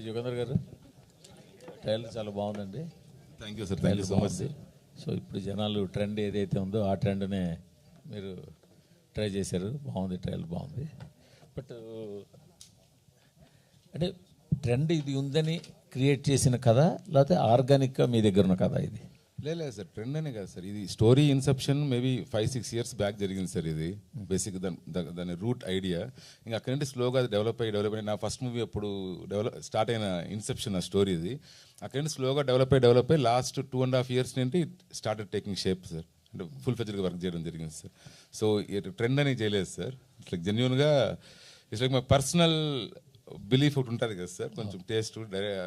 యుగంధర్ గారు ట్రైలర్ చాలా బాగుందండి. Thank you sir, thank you so much. So ఇప్పుడు జనాలు ట్రెండ్ ఏదైతే ఉందో ఆ ట్రెండ్నే మీరు ట్రై చేశారు. బాగుంది, ట్రైలర్ బాగుంది. బట్ అంటే ట్రెండ్ ఇది ఉందని క్రియేట్ చేసిన కథ, లేకపోతే ఆర్గానిక్గా మీ దగ్గర ఉన్న కథ ఇది? లేదు సార్, ట్రెండ్ అనే కదా సార్, ఇది story Inception maybe 5-6 years back జరిగింది సార్. ఇది బేసిక్ దాని రూట్ ఐడియా. ఇంకా అక్కడి నుండి స్లోగా అది డెవలప్ అయ్యి నా ఫస్ట్ మూవీ అప్పుడు స్టార్ట్ అయిన ఇన్సెప్షన్ ఆ స్టోరీ ఇది. అక్కడి నుండి స్లోగా డెవలప్ అయ్యి లాస్ట్ 2.5 years నుండి స్టార్టెడ్ టేకింగ్ షేప్ సార్. అంటే ఫుల్ ఫ్లెడ్జ్డ్గా వర్క్ చేయడం జరిగింది సార్. సో ట్రెండ్ అని చేయలేదు సార్, ఇట్లా జెన్యున్గా it's like my personal belief ఒకటి ఉంటుంది కదా సార్, కొంచెం టేస్ట్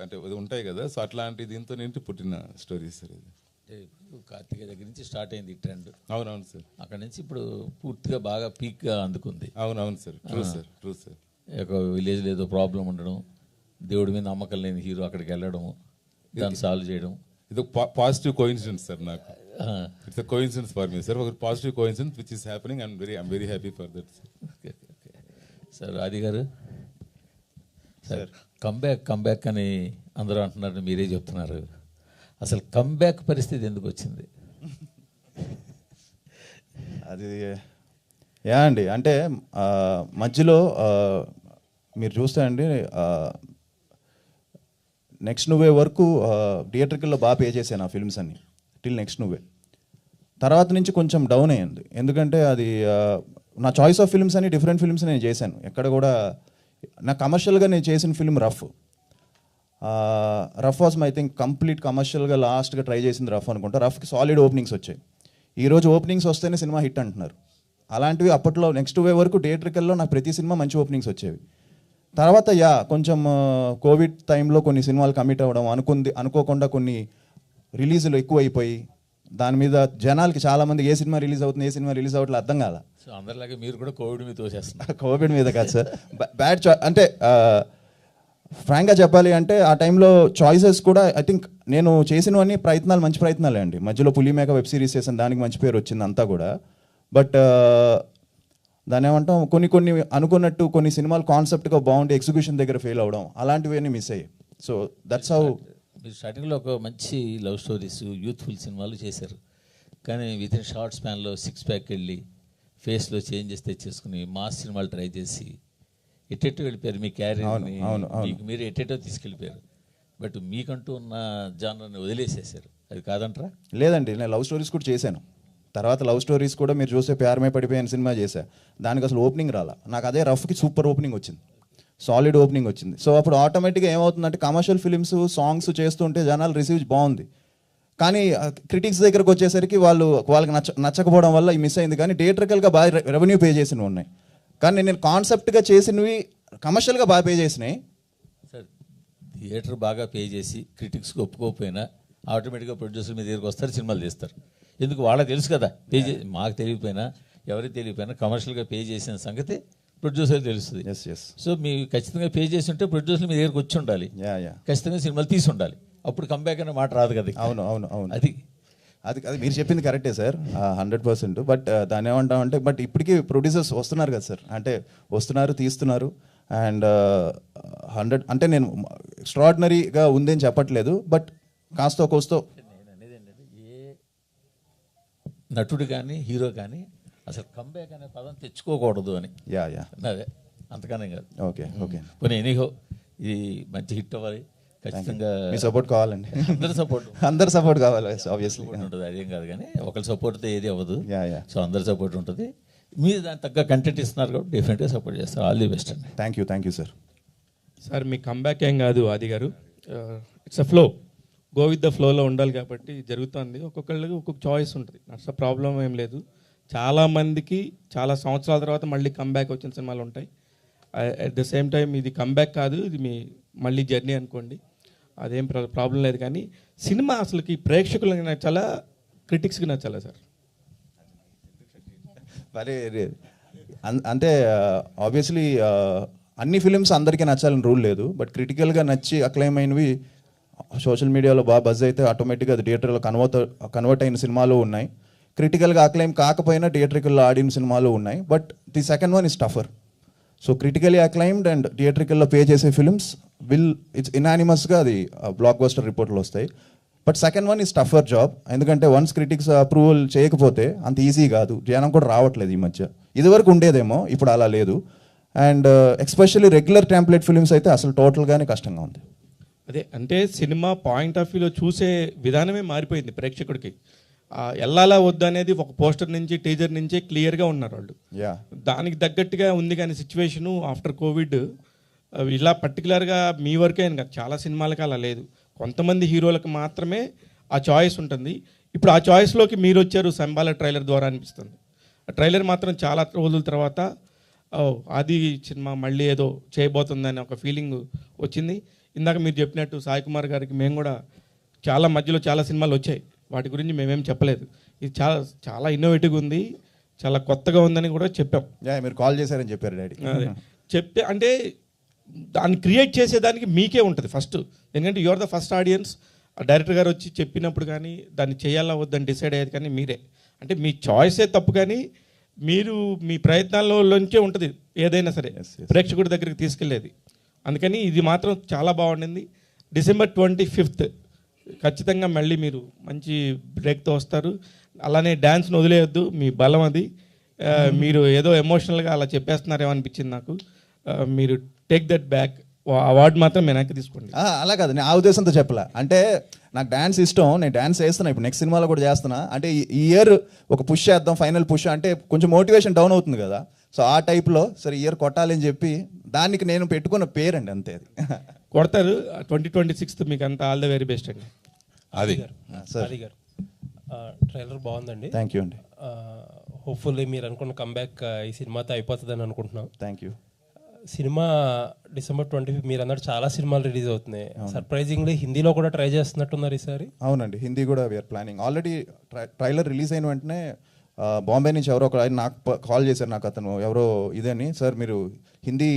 అంటే ఉంటాయి కదా. సో అట్లాంటి దీంతో ఏంటి పుట్టిన స్టోరీ సార్ ఇది. ఇప్పుడు కార్తికేయ దగ్గర నుంచి స్టార్ట్ అయింది ఈ ట్రెండ్. అవునవును సార్. అక్కడ నుంచి ఇప్పుడు పూర్తిగా బాగా పీక్గా అందుకుంది. అవునవును sir, true sir, true sir. ఒక విలేజ్లో ఏదో ప్రాబ్లం ఉండడం, దేవుడి మీద నమ్మకం లేని హీరో అక్కడికి వెళ్ళడం, దాన్ని సాల్వ్ చేయడం, ఇది పాజిటివ్ కోఇన్సిడెన్స్ సార్. నాకు it's a coincidence for me sir, ఒక positive coincidence which is happening. I'm very happy for that sir. Okay okay sir. Adi గారు సార్, కంబ్యాక్ అని అందరూ అంటున్నారు, మీరే చెప్తున్నారు. అసలు కంబ్యాక్ పరిస్థితి ఎందుకు వచ్చింది? అది అండి, అంటే మధ్యలో మీరు చూస్తే అండి, నెక్స్ట్ నువ్వే వరకు థియేటర్కల్లో బాగా పే చేశాను ఆ ఫిల్మ్స్ అన్ని టిల్ నెక్స్ట్ నువ్వే. తర్వాత నుంచి కొంచెం డౌన్ అయ్యింది, ఎందుకంటే అది నా చాయిస్ ఆఫ్ ఫిల్మ్స్ అని డిఫరెంట్ ఫిల్మ్స్ నేను చేశాను. ఎక్కడ కూడా నా కమర్షియల్గా నేను చేసిన film rough was my think complete కమర్షియల్గా లాస్ట్గా ట్రై చేసింది రఫ్ అనుకుంటా. రఫ్కి సాలిడ్ ఓపెనింగ్స్ వచ్చాయి. ఈరోజు ఓపెనింగ్స్ వస్తేనే సినిమా హిట్ అంటున్నారు. అలాంటివి అప్పట్లో నెక్స్ట్ వే వరకు థియేటర్కల్లో నాకు ప్రతి సినిమా మంచి ఓపెనింగ్స్ వచ్చేవి. తర్వాత కొంచెం కోవిడ్ టైంలో కొన్ని సినిమాలు కమిట్ అవ్వడం, అనుకోకుండా కొన్ని రిలీజులు ఎక్కువ అయిపోయి దాని మీద జనాలకి చాలామంది ఏ సినిమా రిలీజ్ అవుతుంది, ఏ సినిమా రిలీజ్ అవ్వట్లేదు అర్థం కాల. సో అందరిలాగే మీరు కూడా కోవిడ్ మీద తోసేస్తున్నారు. కోవిడ్ మీద కాదు సార్, బ్యాడ్ అంటే ఫ్రాంక్గా చెప్పాలి అంటే ఆ టైంలో చాయిసెస్ కూడా ఐ థింక్ నేను చేసినవన్నీ ప్రయత్నాలు మంచి ప్రయత్నాలే అండి. మధ్యలో పులిమేక వెబ్ సిరీస్ చేసాను, దానికి మంచి పేరు వచ్చింది అంతా కూడా. బట్ దాన్ని ఏమంటాం, కొన్ని అనుకున్నట్టు కొన్ని సినిమాలు కాన్సెప్ట్గా బాగుండి ఎగ్జిక్యూషన్ దగ్గర ఫెయిల్ అవ్వడం, అలాంటివన్నీ మిస్ అయ్యాయి. So that's how. మీరు స్టార్టింగ్లో ఒక మంచి లవ్ స్టోరీస్, యూత్ఫుల్ సినిమాలు చేశారు. కానీ విత్ ఇన్ షార్ట్ స్పాన్లో 6 pack వెళ్ళి ఫేస్లో చేంజెస్ తెచ్చేసుకుని మాస్ సినిమాలు ట్రై చేసి ఎట్టెట్టో వెళ్ళిపోయారు. మీ క్యారియర్ని మీకు మీరు ఎట్టెట్టో తీసుకెళ్ళిపోయారు. బట్ మీకంటూ ఉన్న జానర్ని వదిలేసేసారు. అది కాదంటారా? లేదండి, నేను లవ్ స్టోరీస్ కూడా చేశాను. తర్వాత లవ్ స్టోరీస్ కూడా మీరు చూస్తే ప్యారమే పడిపోయిన సినిమా చేశా. దానికి అసలు ఓపెనింగ్ రాలా. నాకు అదే రఫ్కి సూపర్ ఓపెనింగ్ వచ్చింది, సాలిడ్ ఓపెనింగ్ వచ్చింది. సో అప్పుడు ఆటోమేటిక్గా ఏమవుతుందంటే కమర్షియల్ ఫిలిమ్స్ సాంగ్స్ చేస్తుంటే జనాలు రిసీవ్ బాగుంది, కానీ క్రిటిక్స్ దగ్గరకు వచ్చేసరికి వాళ్ళకి నచ్చకపోవడం వల్ల ఈ మిస్ అయింది. కానీ థియేటర్కల్గా బాగా రెవెన్యూ పే చేసినవి ఉన్నాయి, కానీ నేను కాన్సెప్ట్గా చేసినవి కమర్షియల్గా బాగా పే చేసినాయి. సార్, థియేటర్ బాగా పే చేసి క్రిటిక్స్కి ఒప్పుకోకపోయినా ఆటోమేటిక్గా ప్రొడ్యూసర్ మీ దగ్గరికి వస్తారు, సినిమాలు తీస్తారు. ఎందుకు? వాళ్ళకి తెలుసు కదా. పే చేసి మాకు తెలియకపోయినా, ఎవరికి తెలియకపోయినా కమర్షియల్గా పే చేసిన సంగతి ప్రొడ్యూసర్ తెలుస్తుంది. సో మీరు ఖచ్చితంగా పే చేసి ఉంటే ప్రొడ్యూసర్ మీ దగ్గరికి వచ్చి ఉండాలి, ఖచ్చితంగా సినిమాలు తీసి ఉండాలి. అప్పుడు కంబ్యాక్ అనే మాట రాదు కదా. అవును అవును అవును, అది మీరు చెప్పింది కరెక్టే సార్, 100%. బట్ దాన్ని ఏమంటామంటే, బట్ ఇప్పటికీ ప్రొడ్యూసర్స్ వస్తున్నారు కదా సార్, అంటే వస్తున్నారు, తీస్తున్నారు. అండ్ 100 అంటే నేను ఎక్స్ట్రాడినరీగా ఉందని చెప్పట్లేదు, బట్ కాస్తో కోస్తో. నేను అనేది ఏంటంటే, ఏ నటుడు కానీ హీరో కానీ అసలు కంబ్యాక్ అనే పదం తెచ్చుకోకూడదు అని. అదే, అంతకనే కాదు. ఓకే ఓకే, కొన్ని ఎనీహో ఇది మంచి హిట్ అవ్వాలి, ఖచ్చితంగా మీ సపోర్ట్ కావాలండి. అందరి సపోర్ట్ కావాలి, ఆబ్వియస్లీ ఉంటుంది. అదేం కాదు, కానీ ఒకరి సపోర్ట్తో ఏది అవ్వదు. సో అందరి సపోర్ట్ ఉంటుంది. మీరు దానికి తగ్గ కంటెంట్ ఇస్తున్నారు కాబట్టి డెఫినెట్గా సపోర్ట్ చేస్తారు. ఆల్ ది బెస్ట్ అండి. Thank you sir. Sir, me comeback ఏం కాదు ఆది గారు, it's a flow. Go with the ఫ్లోలో ఉండాలి కాబట్టి జరుగుతుంది. ఒక్కొక్కళ్ళకి ఒక్కొక్క చాయిస్ ఉంటుంది, అట్లా ప్రాబ్లం ఏం లేదు. చాలామందికి చాలా సంవత్సరాల తర్వాత మళ్ళీ కంబ్యాక్ వచ్చిన సినిమాలు ఉంటాయి. అట్ ద సేమ్ టైం ఇది కంబ్యాక్ కాదు, ఇది మీ మళ్ళీ జర్నీ అనుకోండి, అదేం ప్రాబ్లం లేదు. కానీ సినిమా అసలుకి ప్రేక్షకులకి నచ్చాలా, క్రిటిక్స్కి నచ్చాలా సార్? మరి అంటే ఆబ్వియస్లీ అన్ని ఫిలిమ్స్ అందరికీ నచ్చాలని రూల్ లేదు, బట్ క్రిటికల్గా నచ్చి అక్లైమ్ అయినవి సోషల్ మీడియాలో బాగా బజ్ అయితే ఆటోమేటిక్గా అది థియేటర్లో కన్వర్ట్ అయిన సినిమాలు ఉన్నాయి. క్రిటికల్గా అక్లైమ్ కాకపోయినా థియేటర్కల్లో ఆడిన సినిమాలు ఉన్నాయి. But the second one is tougher. So critically acclaimed and థియేటర్కల్లో పే చేసే ఫిలిమ్స్ ఇట్స్ ఇనానిమస్గా అది బ్లాక్ బస్టర్ రిపోర్ట్లు వస్తాయి. But second one is tougher job, ఎందుకంటే వన్స్ క్రిటిక్స్ అప్రూవల్ చేయకపోతే అంత ఈజీ కాదు, జనం కూడా రావట్లేదు ఈ మధ్య. ఇదివరకు ఉండేదేమో, ఇప్పుడు అలా లేదు. And especially regular template films అయితే అసలు టోటల్గానే కష్టంగా ఉంది. అదే అంటే సినిమా పాయింట్ ఆఫ్ వ్యూలో చూసే విధానమే మారిపోయింది ప్రేక్షకుడికి. వెళ్ళాలా వద్దు అనేది ఒక పోస్టర్ నుంచి టీజర్ నుంచే క్లియర్గా ఉన్నారు వాళ్ళు. దానికి తగ్గట్టుగా ఉంది కానీ సిచ్యువేషను ఆఫ్టర్ కోవిడ్ ఇలా పర్టికులర్గా మీ వరకే అని కాదు, చాలా సినిమాలకి అలా లేదు. కొంతమంది హీరోలకు మాత్రమే ఆ చాయిస్ ఉంటుంది. ఇప్పుడు ఆ చాయిస్లోకి మీరు వచ్చారు సంబాల ట్రైలర్ ద్వారా అనిపిస్తుంది. ఆ ట్రైలర్ మాత్రం చాలా రోజుల తర్వాత అది సినిమా మళ్ళీ ఏదో చేయబోతుందని ఒక ఫీలింగ్ వచ్చింది. ఇందాక మీరు చెప్పినట్టు సాయి కుమార్ గారికి మేము కూడా చాలా మధ్యలో చాలా సినిమాలు వచ్చాయి, వాటి గురించి మేమేం చెప్పలేదు. ఇది చాలా చాలా ఇన్నోవేటివ్గా ఉంది, చాలా కొత్తగా ఉందని కూడా చెప్పాం. మీరు కాల్ చేశారని చెప్పారు డాడీ. చెప్తే అంటే దాన్ని క్రియేట్ చేసేదానికి మీకే ఉంటుంది ఫస్ట్, ఎందుకంటే your the first audience. Director గారు వచ్చి చెప్పినప్పుడు కానీ దాన్ని చేయాలా వద్దని డిసైడ్ అయ్యేది కానీ మీరే. అంటే మీ చాయిసే తప్పు, కానీ మీరు మీ ప్రయత్నాల్లోంచే ఉంటుంది ఏదైనా సరే ప్రేక్షకుడి దగ్గరికి తీసుకెళ్ళేది. అందుకని ఇది మాత్రం చాలా బాగుండింది. December 25th ఖచ్చితంగా మళ్ళీ మీరు మంచి బ్రేక్తో వస్తారు. అలానే డ్యాన్స్ను వదిలేయొద్దు, మీ బలం అది. మీరు ఏదో ఎమోషనల్గా అలా చెప్పేస్తున్నారేమో అనిపించింది నాకు. మీరు టేక్ దట్ బ్యాక్, అవార్డు మాత్రం వెనక్కి తీసుకోండి. అలా కాదు, నేను ఆ ఉద్దేశంతో చెప్పలే. అంటే నాకు డ్యాన్స్ ఇష్టం, నేను డ్యాన్స్ చేస్తున్నా, ఇప్పుడు నెక్స్ట్ సినిమాలో కూడా చేస్తున్నా. అంటే ఈ ఇయర్ ఒక పుష్ చేద్దాం, ఫైనల్ పుష్ అంటే కొంచెం మోటివేషన్ డౌన్ అవుతుంది కదా. సో ఆ టైప్లో సరే ఇయర్ కొట్టాలి అని చెప్పి దానికి నేను పెట్టుకున్న పేరండి, అంతే. అది కొడతారు. 2026 మీకు అంతా ఆల్ ద వెరీ బెస్ట్ అండి. అది సార్ గారు ట్రైలర్ బాగుందండి. థ్యాంక్ యూ అండి. హోప్ఫుల్లీ మీరు అనుకున్న కంబ్యాక్ ఈ సినిమాతో అయిపోతుందని అనుకుంటున్నాం. Thank you. సినిమా December 25 మీరు అన్నట్టు చాలా సినిమాలు రిలీజ్ అవుతున్నాయి. సర్ప్రైజింగ్లీ హిందీలో కూడా ట్రై చేస్తున్నట్టున్నారు ఈసారి. అవునండి, హిందీ కూడా we are planning. Already trailer release అయిన వెంటనే బాంబే నుంచి ఎవరో ఒక నాకు కాల్ చేశారు, నాకు అతను ఎవరో ఇదని, సార్ మీరు హిందీ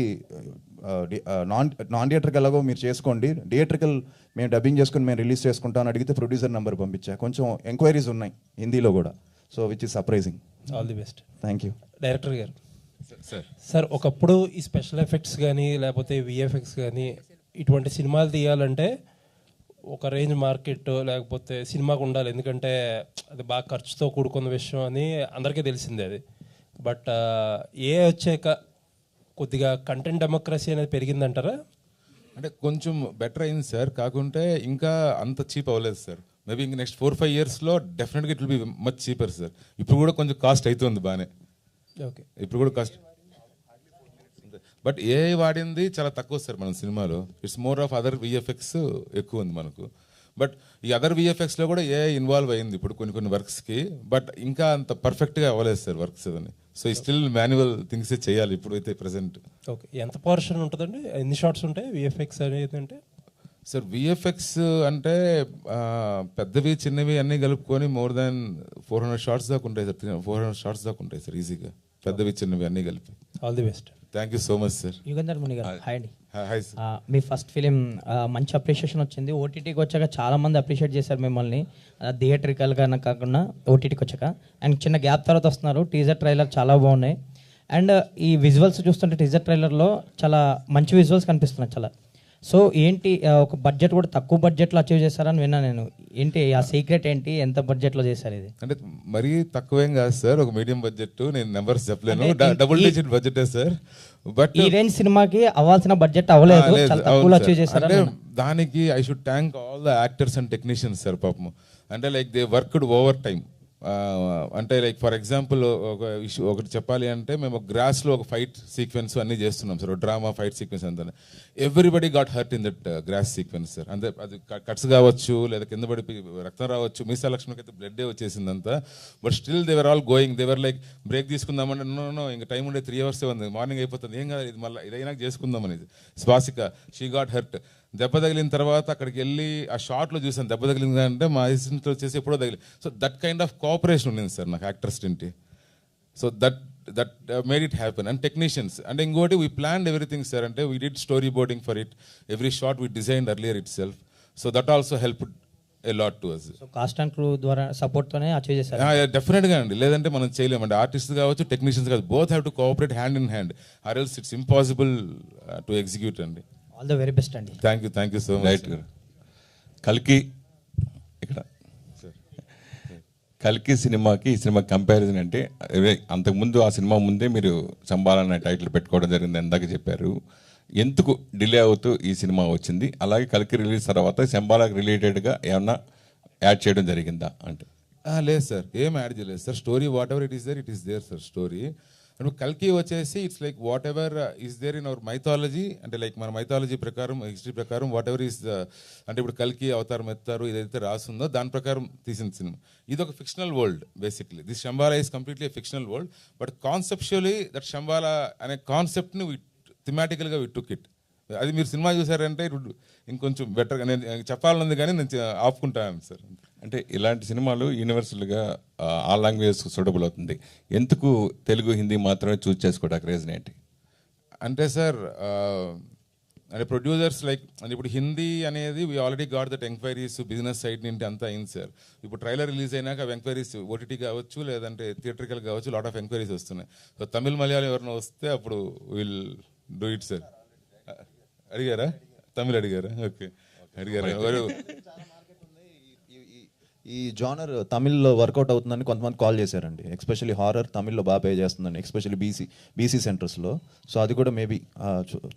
నాన్ థియేటర్కి ఎలాగో మీరు చేసుకోండి, థియేటర్కల్ మేము డబ్బింగ్ చేసుకుని మేము రిలీజ్ చేసుకుంటాం అని అడిగితే ప్రొడ్యూసర్ నెంబర్ పంపించా. కొంచెం ఎంక్వైరీస్ ఉన్నాయి హిందీలో కూడా, so which is surprising. All the best. Thank you. Director గారు సార్, ఒకప్పుడు ఈ స్పెషల్ ఎఫెక్ట్స్ కానీ లేకపోతే విఎఫ్ఎక్స్ కానీ ఇటువంటి సినిమాలు తీయాలంటే ఒక రేంజ్ మార్కెట్ లేకపోతే సినిమాకు ఉండాలి, ఎందుకంటే అది బాగా ఖర్చుతో కూడుకున్న విషయం అని అందరికీ తెలిసిందే అది. బట్ ఏ వచ్చాక కొద్దిగా కంటెంట్ డెమోక్రసీ అనేది పెరిగిందంటారా? అంటే కొంచెం బెటర్ అయింది సార్, కాకుంటే ఇంకా అంత చీప్ అవ్వలేదు సార్. మేబీ ఇంక నెక్స్ట్ 4-5 yearsలో డెఫినెట్గా it will be much cheaper sir. ఇప్పుడు కూడా కొంచెం కాస్ట్ అవుతుంది బాగానే. ఓకే, ఇప్పుడు కూడా కాస్ట్, బట్ ఏఐ వాడింది చాలా తక్కువ సార్ మన సినిమాలో. It's more of other VFX ఎక్కువ ఉంది మనకు. బట్ ఈ అదర్ విఎఫ్ఎక్స్లో కూడా ఏఐ ఇన్వాల్వ్ అయింది ఇప్పుడు కొన్ని వర్క్స్కి, బట్ ఇంకా అంత పర్ఫెక్ట్గా అవ్వలేదు సార్ వర్క్స్ అని. సో ఈ స్టిల్ మాన్యువల్ థింగ్సే చేయాలి ఇప్పుడు అయితే ప్రెసెంట్. ఓకే, ఎంత పోర్షన్ ఉంటుందండి, ఎన్ని షార్ట్స్ ఉంటాయి విఎఫ్ఎక్స్ అనేది? అంటే సార్ విఎఫ్ఎక్స్ అంటే పెద్దవి చిన్నవి అన్నీ కలుపుకొని మోర్ దాన్ 400 shots దాకా ఉంటాయి సార్. 400 shots దాకా ఉంటాయి సార్ ఈజీగా, పెద్దవి చిన్నవి అన్నీ కలిపి. All the best. Thank you so much sir. Yugandhar Muni గారు హాయ్ అండి. Hi sir. మీ ఫస్ట్ ఫిలిం మంచి అప్రిషియేషన్ వచ్చింది. ఓటీటీకి వచ్చాక చాలా మంది అప్రిషియేట్ చేశారు మిమ్మల్ని, థియేటర్కల్గా కాకుండా ఓటీటీకి వచ్చాక. అండ్ చిన్న గ్యాప్ తర్వాత వస్తున్నారు. టీజర్ ట్రైలర్ చాలా బాగున్నాయి. అండ్ ఈ విజువల్స్ చూస్తుంటే టీజర్ ట్రైలర్లో చాలా మంచి విజువల్స్ కనిపిస్తున్నాయి చాలా. సో ఏంటి ఒక బడ్జెట్ కూడా తక్కువ బడ్జెట్లో అచీవ్ చేశారని విన్నా నేను. ఏంటి ఆ సీక్రెట్ ఏంటి, ఎంత బడ్జెట్లో చేశారు ఇది? అంటే మరీ తక్కువేం కాదు సార్, ఒక మీడియం బడ్జెట్. నేను నెంబర్స్ చెప్పలేను, డబుల్ డిజిట్ బడ్జెటే సార్. బట్ ఈ రేంజ్ సినిమాకి అవ్వాల్సిన బడ్జెట్ అవ్వలేదు, చాలా తక్కువలో అచీవ్ చేశారు. అంటే దానికి I should thank all the actors and technicians sir పాపం. అంటే like they worked over time. అంటే లైక్ ఫర్ ఎగ్జాంపుల్ ఒక ఇష్యూ ఒకటి చెప్పాలి అంటే, మేము గ్రాస్లో ఒక ఫైట్ సీక్వెన్స్ అన్నీ చేస్తున్నాం సార్, డ్రామా ఫైట్ సీక్వెన్స్ అంతా. Everybody got hurt in that gross sequence sir. అంటే అది కట్స్ కావచ్చు, లేదా కింద పడి రక్తం రావచ్చు. మీసా లక్ష్మికి అయితే బ్లడ్ వచ్చేసింది అంతా. But still they're all going, they're like break తీసుకుందామంటే నో ఇంకా టైం ఉండే 3 hours ఉంది, మార్నింగ్ అయిపోతుంది, ఏం కాదు ఇది మళ్ళీ ఇదైనా చేసుకుందాం అనేది. Swasika she got hurt. దెబ్బ తగిలిన తర్వాత అక్కడికి వెళ్ళి ఆ షార్ట్లో చూసాను దెబ్బ తగిలింది అంటే మా అసిస్టెంట్ వచ్చేసి ఎప్పుడో తగిలి. So that kind of cooperation ఉండింది సార్ నాకు యాక్టర్స్ తింటి. So that made it happen. And technicians అంటే ఇంకోటి వీ ప్లాన్డ్ ఎవ్రీథింగ్ సార్. అంటే we did story boarding for it, every shot we designed earlier itself. So that also helped a lot to us. So cast and crew ద్వారా సపోర్ట్తోనే achieve చేశారు. డెఫినెట్గా అండి, లేదంటే మనం చేయలేమండి. ఆర్టిస్ట్ కావచ్చు, టెక్నీషియన్స్ కావచ్చు, both have to cooperate hand in hand, or else it's impossible to execute అండి. ఆల్ ద వెరీ బెస్ట్ అండి. Thank you so much. Right గారు. కల్కి ఇక్కడ కల్కి సినిమాకి ఈ సినిమా కంపారిజన్ అంటే అంతకుముందు ఆ సినిమా ముందే మీరు సంబాల అనే టైటిల్ పెట్టుకోవడం జరిగింది ఇందాక చెప్పారు. ఎందుకు డిలే అవుతూ ఈ సినిమా వచ్చింది? అలాగే కల్కి రిలీజ్ తర్వాత శంబాలకు రిలేటెడ్గా ఏమన్నా యాడ్ చేయడం జరిగిందా అంటే? లేదు సార్, ఏం యాడ్ చేయలేదు sir. Story whatever it is there sir story. And కల్కి వచ్చేసి it's like whatever is there in our mythology, అంటే లైక్ మన మైథాలజీ ప్రకారం, హిస్టరీ ప్రకారం వాట్ ఎవర్ ఈస్ అంటే ఇప్పుడు కల్కి అవతారం ఎత్తారు ఏదైతే రాస్తుందో దాని ప్రకారం తీసిన సినిమా. ఇది ఒక fictional world basically. This Shambhala is completely fictional world, but conceptually that Shambhala అనే కాన్సెప్ట్ని థిమాటికల్గా వి టుక్ ఇట్. అది మీరు సినిమా చూసారంటే ఇంకొంచెం బెటర్గా నేను చెప్పాలన్నది కానీ నేను ఆపుకుంటాను సార్. అంటే ఇలాంటి సినిమాలు యూనివర్సల్గా ఆల్ లాంగ్వేజెస్ సూటబుల్ అవుతుంది. ఎందుకు తెలుగు హిందీ మాత్రమే చూస్ చేసుకోవడానికి రీజన్ ఏంటి? అంటే సార్ అంటే ప్రొడ్యూసర్స్ లైక్ అంటే ఇప్పుడు హిందీ అనేది we already got that enquiries business side నుండి అంతా అయింది సార్. ఇప్పుడు ట్రైలర్ రిలీజ్ అయినాక ఎంక్వైరీస్ ఓటీటీ కావచ్చు లేదంటే థియేట్రికల్ కావచ్చు లాట్ ఆఫ్ ఎంక్వైరీస్ వస్తున్నాయి. సో తమిళ్ మలయాళం ఎవరైనా వస్తే అప్పుడు విల్ డూ ఇట్ సార్. అడిగారా? తమిళ్ అడిగారా? ఓకే అడిగారా? ఎవరు ఈ జానర్ తమిళ్లో వర్కౌట్ అవుతుందని కొంతమంది కాల్ చేశారండి. ఎస్పెషల్లీ హారర్ తమిళ్లో బాగా పే చేస్తుందండి, ఎస్పెషల్లీ బీసీ సెంటర్స్లో. సో అది కూడా మేబీ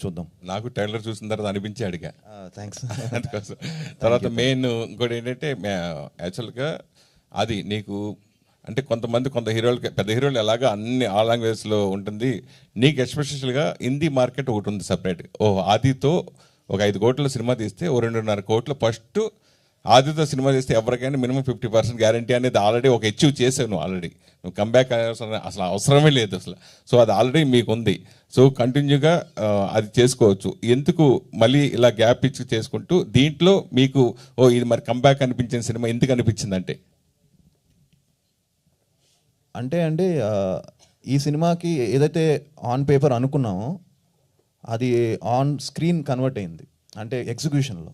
చూద్దాం. నాకు ట్రైలర్ చూసిన తర్వాత అనిపించి అడిగా. థ్యాంక్స్. అందుకోసం తర్వాత మెయిన్ ఇంకోటి ఏంటంటే యాక్చువల్గా అది నీకు అంటే కొంత హీరోలకి పెద్ద హీరోలు ఎలాగా అన్ని ఆల్ లాంగ్వేజ్లో ఉంటుంది, నీకు ఎస్పెషల్గా హిందీ మార్కెట్ ఒకటి ఉంది సపరేట్. ఆదితో ఒక 5 కోట్ల సినిమా తీస్తే 2.5 కోట్లు ఫస్ట్ ఆదితో సినిమా చేస్తే ఎవరికైనా మినిమం 50% గ్యారంటీ అనేది ఆల్రెడీ ఒక అచీవ్ చేసావు నువ్వు. ఆల్రెడీ నువ్వు కంబ్యాక్ అసలు అవసరమే లేదు అసలు. సో అది ఆల్రెడీ మీకు ఉంది. సో కంటిన్యూగా అది చేసుకోవచ్చు. ఎందుకు మళ్ళీ ఇలా గ్యాప్ ఇచ్చి చేసుకుంటూ దీంట్లో మీకు ఇది మరి కంబ్యాక్ అనిపించిన సినిమా ఎందుకు అనిపించింది అంటే? అంటే అండి ఈ సినిమాకి ఏదైతే ఆన్ పేపర్ అనుకున్నామో అది ఆన్ స్క్రీన్ కన్వర్ట్ అయింది. అంటే ఎగ్జిక్యూషన్లో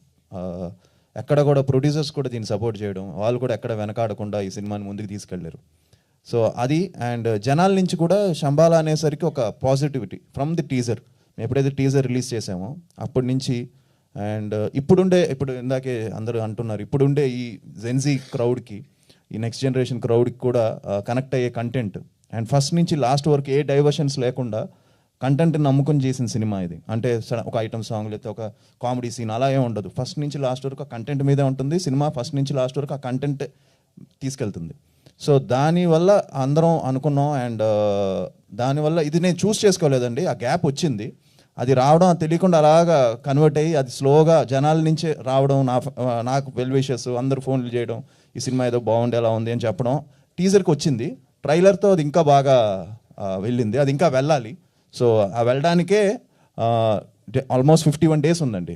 ఎక్కడ కూడా ప్రొడ్యూసర్స్ కూడా దీన్ని సపోర్ట్ చేయడం, వాళ్ళు కూడా ఎక్కడ వెనకాడకుండా ఈ సినిమాని ముందుకు తీసుకెళ్ళారు. సో అది అండ్ జనాల నుంచి కూడా శంబాల అనేసరికి ఒక పాజిటివిటీ ఫ్రమ్ ది టీజర్. ఎప్పుడైతే టీజర్ రిలీజ్ చేసామో అప్పటి నుంచి అండ్ ఇప్పుడు ఇందాకే అందరూ అంటున్నారు, ఇప్పుడుండే ఈ జెన్జీ క్రౌడ్కి, ఈ నెక్స్ట్ జనరేషన్ క్రౌడ్కి కూడా కనెక్ట్ అయ్యే కంటెంట్ అండ్ ఫస్ట్ నుంచి లాస్ట్ వరకు ఏ డైవర్షన్స్ లేకుండా కంటెంట్ని నమ్ముకొని చేసిన సినిమా ఇది. అంటే ఒక ఐటమ్ సాంగ్ లేకపోతే ఒక కామెడీ సీన్ అలా ఏమి ఉండదు. ఫస్ట్ నుంచి లాస్ట్ వరకు ఆ కంటెంట్ మీదే ఉంటుంది సినిమా. ఫస్ట్ నుంచి లాస్ట్ వరకు ఆ కంటెంట్ తీసుకెళ్తుంది. సో దానివల్ల అందరం అనుకున్నాం అండ్ దానివల్ల ఇది నేను చూస్ చేసుకోలేదండి, ఆ గ్యాప్ వచ్చింది. అది రావడం తెలియకుండా అలాగా కన్వర్ట్ అయ్యి అది స్లోగా జనాల నుంచే రావడం, నాకు వెల్ విషెస్ అందరూ ఫోన్లు చేయడం, ఈ సినిమా ఏదో బాగుండేలా ఉంది అని చెప్పడం. టీజర్కి వచ్చింది, ట్రైలర్తో అది ఇంకా బాగా వెళ్ళింది, అది ఇంకా వెళ్ళాలి. సో ఆ వెళ్ళడానికే ఆల్మోస్ట్ 51 days ఉందండి.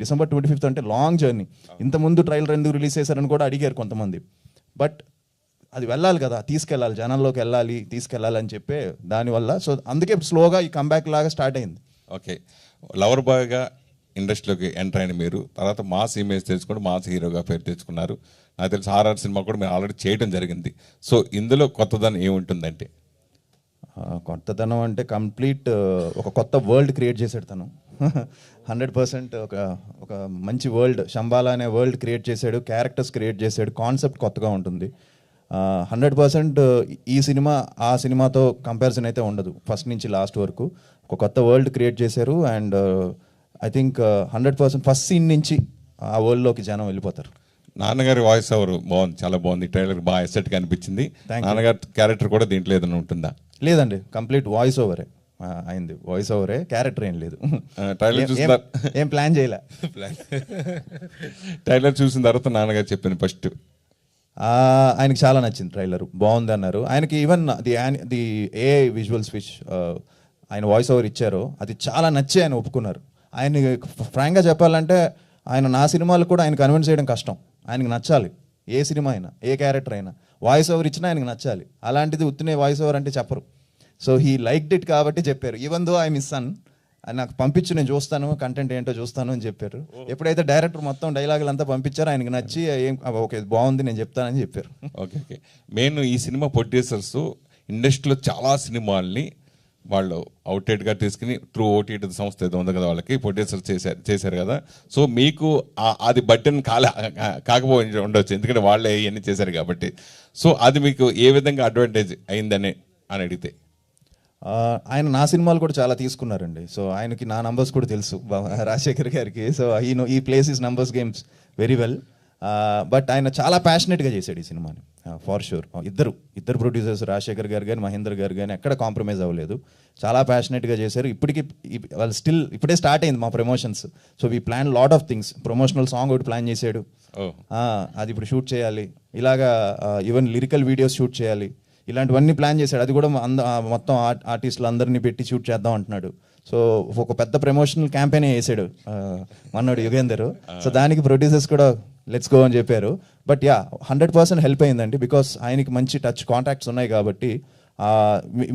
December 25th అంటే లాంగ్ జర్నీ. ఇంతకుముందు ట్రైలర్ ఎందుకు రిలీజ్ చేశారని కూడా అడిగారు కొంతమంది. బట్ అది వెళ్ళాలి కదా, తీసుకెళ్ళాలి, జనాల్లోకి తీసుకెళ్ళాలి అని చెప్పే దానివల్ల. సో అందుకే స్లోగా ఈ కంబ్యాక్ లాగా స్టార్ట్ అయింది. ఓకే, లవర్ బాయ్గా ఇండస్ట్రీలోకి ఎంటర్ అయిన మీరు తర్వాత మాస్ ఇమేజ్ తెచ్చుకొని మాస్ హీరోగా పేరు తెచ్చుకున్నారు. నాకు తెలిసి ఆర్ఆర్ సినిమా కూడా మీరు ఆల్రెడీ చేయడం జరిగింది. సో ఇందులో కొత్తదనం ఏముంటుందంటే? కొత్తదనం అంటే కంప్లీట్ ఒక కొత్త వరల్డ్ క్రియేట్ చేశాడు తను. 100% ఒక మంచి వరల్డ్, శంబాల అనే వరల్డ్ క్రియేట్ చేశాడు, క్యారెక్టర్స్ క్రియేట్ చేశాడు, కాన్సెప్ట్ కొత్తగా ఉంటుంది. 100% ఈ సినిమా ఆ సినిమాతో కంపారిజన్ అయితే ఉండదు. ఫస్ట్ నుంచి లాస్ట్ వరకు ఒక కొత్త వరల్డ్ క్రియేట్ చేశారు and I think 100% first scene నుంచి ఆ వరల్డ్లోకి జనం వెళ్ళిపోతారు. నాన్నగారి వాయిస్ ఓవర్ బాగుంది, చాలా బాగుంది. ట్రైలర్ బాగా ఎసెట్గా అనిపించింది. నాన్నగారి క్యారెక్టర్ కూడా దీంట్లో ఏదైనా ఉంటుందా? లేదండి, కంప్లీట్ వాయిస్ ఓవరే అయింది. వాయిస్ ఓవరే, క్యారెక్టర్ ఏం లేదు. ట్రైలర్ చూసిన ఏం ప్లాన్ చేయలే. ట్రైలర్ చూసిన తర్వాత నాన్నగారు చెప్పింది ఫస్ట్ ఆయనకి చాలా nachindi ట్రైలర్, బాగుంది అన్నారు. ఆయనకి even the AI visuals which ఆయన వాయిస్ ఓవర్ ఇచ్చారో అది చాలా నచ్చి ఆయన ఒప్పుకున్నారు. ఆయన ఫ్రాంక్గా చెప్పాలంటే ఆయన నా సినిమాలు కూడా ఆయన కన్విన్స్ చేయడం కష్టం. ఆయనకి నచ్చాలి, ఏ సినిమా అయినా ఏ క్యారెక్టర్ అయినా వాయిస్ ఓవర్ ఇచ్చినా ఆయనకి నచ్చాలి. అలాంటిది ఉత్తినే వాయిస్ ఓవర్ అంటే చెప్పరు. సో హీ లైక్డ్ ఇట్ కాబట్టి చెప్పారు. Even though I miss sun, నాకు పంపించు, నేను చూస్తాను, కంటెంట్ ఏంటో చూస్తాను అని చెప్పారు. ఎప్పుడైతే డైరెక్టర్ మొత్తం డైలాగులు అంతా పంపించారో ఆయనకి నచ్చి ఏం ఓకే బాగుంది నేను చెప్తానని చెప్పారు. ఓకే. మెయిన్ ఈ సినిమా ప్రొడ్యూసర్స్ ఇండస్ట్రీలో చాలా సినిమాల్ని వాళ్ళు అవుట్లెట్గా తీసుకుని త్రూ ఓటీటీ సంస్థ ఏదో ఉంది కదా వాళ్ళకి ప్రొడ్యూసర్ చేశారు కదా. సో మీకు అది బట్టన్ కాకపోయి ఉండొచ్చు, ఎందుకంటే వాళ్ళే ఇవన్నీ చేశారు కాబట్టి. సో అది మీకు ఏ విధంగా అడ్వాంటేజ్ అయిందని అడిగితే? ఆయన నా సినిమాలు కూడా చాలా తీసుకున్నారండి. సో ఆయనకి నా నంబర్స్ కూడా తెలుసు రాజశేఖర్ గారికి. సో ఈ place is numbers games very well. But ఆయన చాలా ప్యాషనెట్గా చేశాడు ఈ సినిమాని, ఫార్ షూర్. ఇద్దరు ప్రొడ్యూసర్స్, రాజశేఖర్ గారు కానీ మహేందర్ గారు కానీ ఎక్కడ కాంప్రమైజ్ అవ్వలేదు, చాలా ప్యాషనెట్గా చేశారు. ఇప్పటికి వాళ్ళు ఇప్పుడే స్టార్ట్ అయింది మా promotions. So we plan lot of things. Promotional song ఒకటి ప్లాన్ చేశాడు, అది ఇప్పుడు షూట్ చేయాలి. ఇలాగా ఈవెన్ లిరికల్ వీడియోస్ షూట్ చేయాలి, ఇలాంటివన్నీ ప్లాన్ చేశాడు. అది కూడా మొత్తం ఆర్టిస్టులు అందరినీ పెట్టి షూట్ చేద్దాం అంటున్నాడు. సో ఒక పెద్ద ప్రమోషనల్ క్యాంపెయిన్ వేసాడు మన్నాడు యుగేందర్. సో దానికి ప్రొడ్యూసర్స్ కూడా లెట్స్ గో అని చెప్పారు. బట్ 100% హెల్ప్ అయిందండి, బికాస్ ఆయనకి మంచి టచ్ కాంటాక్ట్స్ ఉన్నాయి కాబట్టి.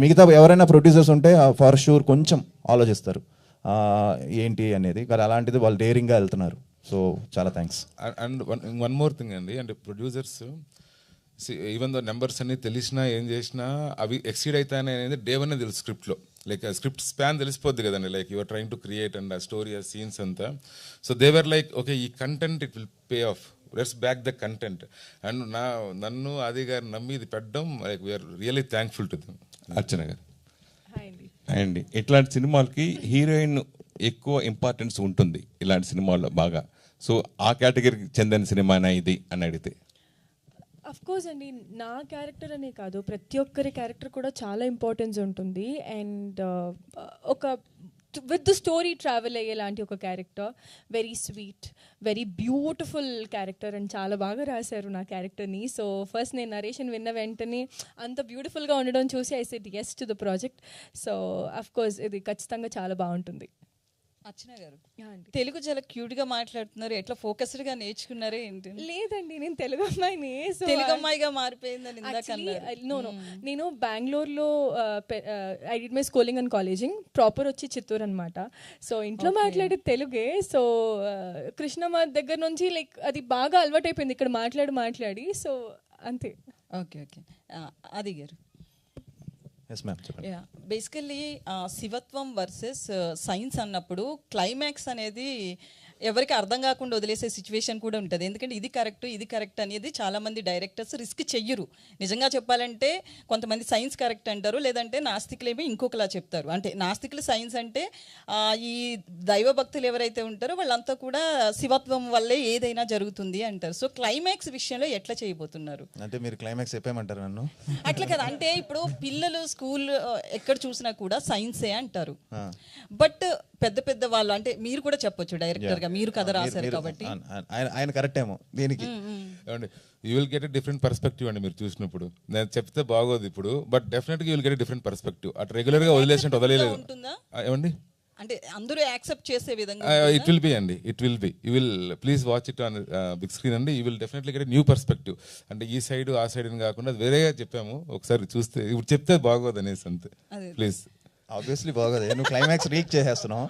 మిగతా ఎవరైనా ప్రొడ్యూసర్స్ ఉంటే ఫర్ షూర్ కొంచెం ఆలోచిస్తారు ఏంటి అనేది, కానీ అలాంటిది వాళ్ళు డేరింగ్గా వెళ్తున్నారు. సో చాలా thanks. And one more thing అండి, అంటే ప్రొడ్యూసర్స్ ఈవెన్ దో నెంబర్స్ అన్ని తెలిసినా ఏం చేసినా అవి ఎక్సీడ్ అవుతాయని అనేది డే వన్ తెలుసు స్క్రిప్ట్లో. లైక్ స్క్రిప్ట్ స్పాన్ తెలిసిపోద్ది కదండి, like your trying to create and ఆ స్టోరీ ఆ సీన్స్ అంతా. సో దేవర్ లైక్ ఓకే ఈ content it will pay off, let's back the content. And నన్ను ఆది గారు నమ్మి ఇది పెట్టడం like we're really thankful to them. Archana గారు అండి, ఇట్లాంటి సినిమాలకి హీరోయిన్ ఎక్కువ ఇంపార్టెన్స్ ఉంటుంది ఇలాంటి సినిమాల్లో బాగా. సో ఆ కేటగిరీకి చెందిన సినిమానా ఇది అని అడిగితే? అఫ్ కోర్స్ అండి, నా క్యారెక్టర్ అనే కాదు, ప్రతి ఒక్కరి క్యారెక్టర్ కూడా చాలా ఇంపార్టెన్స్ ఉంటుంది. అండ్ ఒక విత్ ద స్టోరీ ట్రావెల్ అయ్యేలాంటి ఒక character, very sweet, very beautiful character. And చాలా బాగా రాశారు నా క్యారెక్టర్ని. సో ఫస్ట్ నేను నరేషన్ విన్న వెంటనే అంత బ్యూటిఫుల్గా ఉండడం చూసి I said yes to the project. So of course ఇది ఖచ్చితంగా చాలా బాగుంటుంది. అర్చన గారు తెలుగు చాలా క్యూట్ గా మాట్లాడుతున్నారు, ఎట్లా ఫోకస్డ్ గా నేర్చుకున్నారే ఏంటి? లేదండి, నేను తెలుగు అమ్మాయిని. తెలుగు అమ్మాయిగా మారిపోయిందని నో నేను బెంగళూరులో I did my schooling and colleging, proper వచ్చి చిత్తూరు అనమాట. సో ఇంట్లో మాట్లాడే తెలుగే. సో కృష్ణమ్మ దగ్గర నుంచి లైక్ అది బాగా అలవాటు అయిపోయింది ఇక్కడ మాట్లాడి. సో అంతే. ఓకే ఓకే ఆది గారు. బేసికల్లీ శివత్వం వర్సెస్ సైన్స్ అన్నప్పుడు క్లైమాక్స్ అనేది ఎవరికి అర్థం కాకుండా వదిలేసే సిచ్యువేషన్ కూడా ఉంటుంది. ఎందుకంటే ఇది కరెక్ట్ అనేది చాలామంది డైరెక్టర్స్ రిస్క్ చెయ్యరు. నిజంగా చెప్పాలంటే కొంతమంది సైన్స్ కరెక్ట్ అంటారు, లేదంటే నాస్తికులేమో ఇంకొకలా చెప్తారు. అంటే నాస్తికులు సైన్స్ అంటే ఈ దైవ భక్తులు ఎవరైతే ఉంటారో వాళ్ళంతా కూడా శివత్వం వల్లే ఏదైనా జరుగుతుంది అంటారు. సో క్లైమాక్స్ విషయంలో ఎట్లా చేయబోతున్నారు? అంటే మీరు క్లైమాక్స్ చెప్పేయమంటారు నన్ను? అట్లా కదా, అంటే ఇప్పుడు పిల్లలు స్కూల్ ఎక్కడ చూసినా కూడా సైన్సే అంటారు. బట్ పెద్ద వాళ్ళు అంటే మీరు కూడా చెప్పొచ్చు డైరెక్టర్ గా, మీరు కథ రాశారు కాబట్టి. ఆయన కరెక్ట్ ఏమో దీనికి. You will get a different perspective అండి మీరు చూసినప్పుడు. నేను చెప్తే బాగోదు ఇప్పుడు, బట్ డెఫినెట్గా you will get a different perspective. అటు రెగ్యులర్గా వదిలేసినట్టు వదిలేదు ఏమండి, అంటే అందరూ యాక్సెప్ట్ చేసే విధంగా ఇట్ విల్ బి అండి, it will be. You will please watch it on big screen అండి. You will definitely get new perspective. అంటే ఈ సైడ్ ఆ సైడ్ అని కాకుండా వేరేగా చెప్పాము, ఒకసారి చూస్తే ఇప్పుడు చెప్తే బాగోదు అనేసి అంతే. ప్లీజ్. ఆబ్వియస్లీ బాగోదు, నువ్వు క్లైమాక్స్ రీచ్ చేసేస్తున్నావు.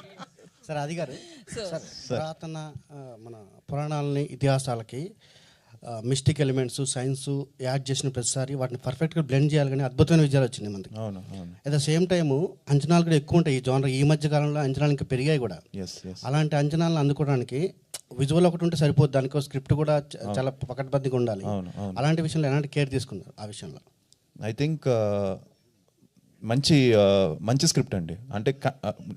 సార్ అది గారు, సార్ పురాతన మన పురాణాలని ఇతిహాసాలకి మిస్టిక్ ఎలిమెంట్స్ సైన్స్ యాడ్ చేసిన ప్రతిసారి వాటిని పర్ఫెక్ట్గా బ్లెండ్ చేయాలి, కానీ అద్భుతమైన విజయాలు వచ్చినాయి మనకి. అట్ ద సేమ్ టైము అంచనాలు కూడా ఎక్కువ ఉంటాయి ఈ జోనర్. ఈ మధ్య కాలంలో అంచనాలు ఇంకా పెరిగాయి కూడా. అలాంటి అంచనాలను అందుకోవడానికి విజువల్ ఒకటి ఉంటే సరిపోద్ది, దానికి స్క్రిప్ట్ కూడా చాలా పకడ్బందీగా ఉండాలి. అలాంటి విషయంలో ఎలాంటి కేర్ తీసుకున్నారు ఆ విషయంలో? ఐ థింక్ మంచి స్క్రిప్ట్ అండి. అంటే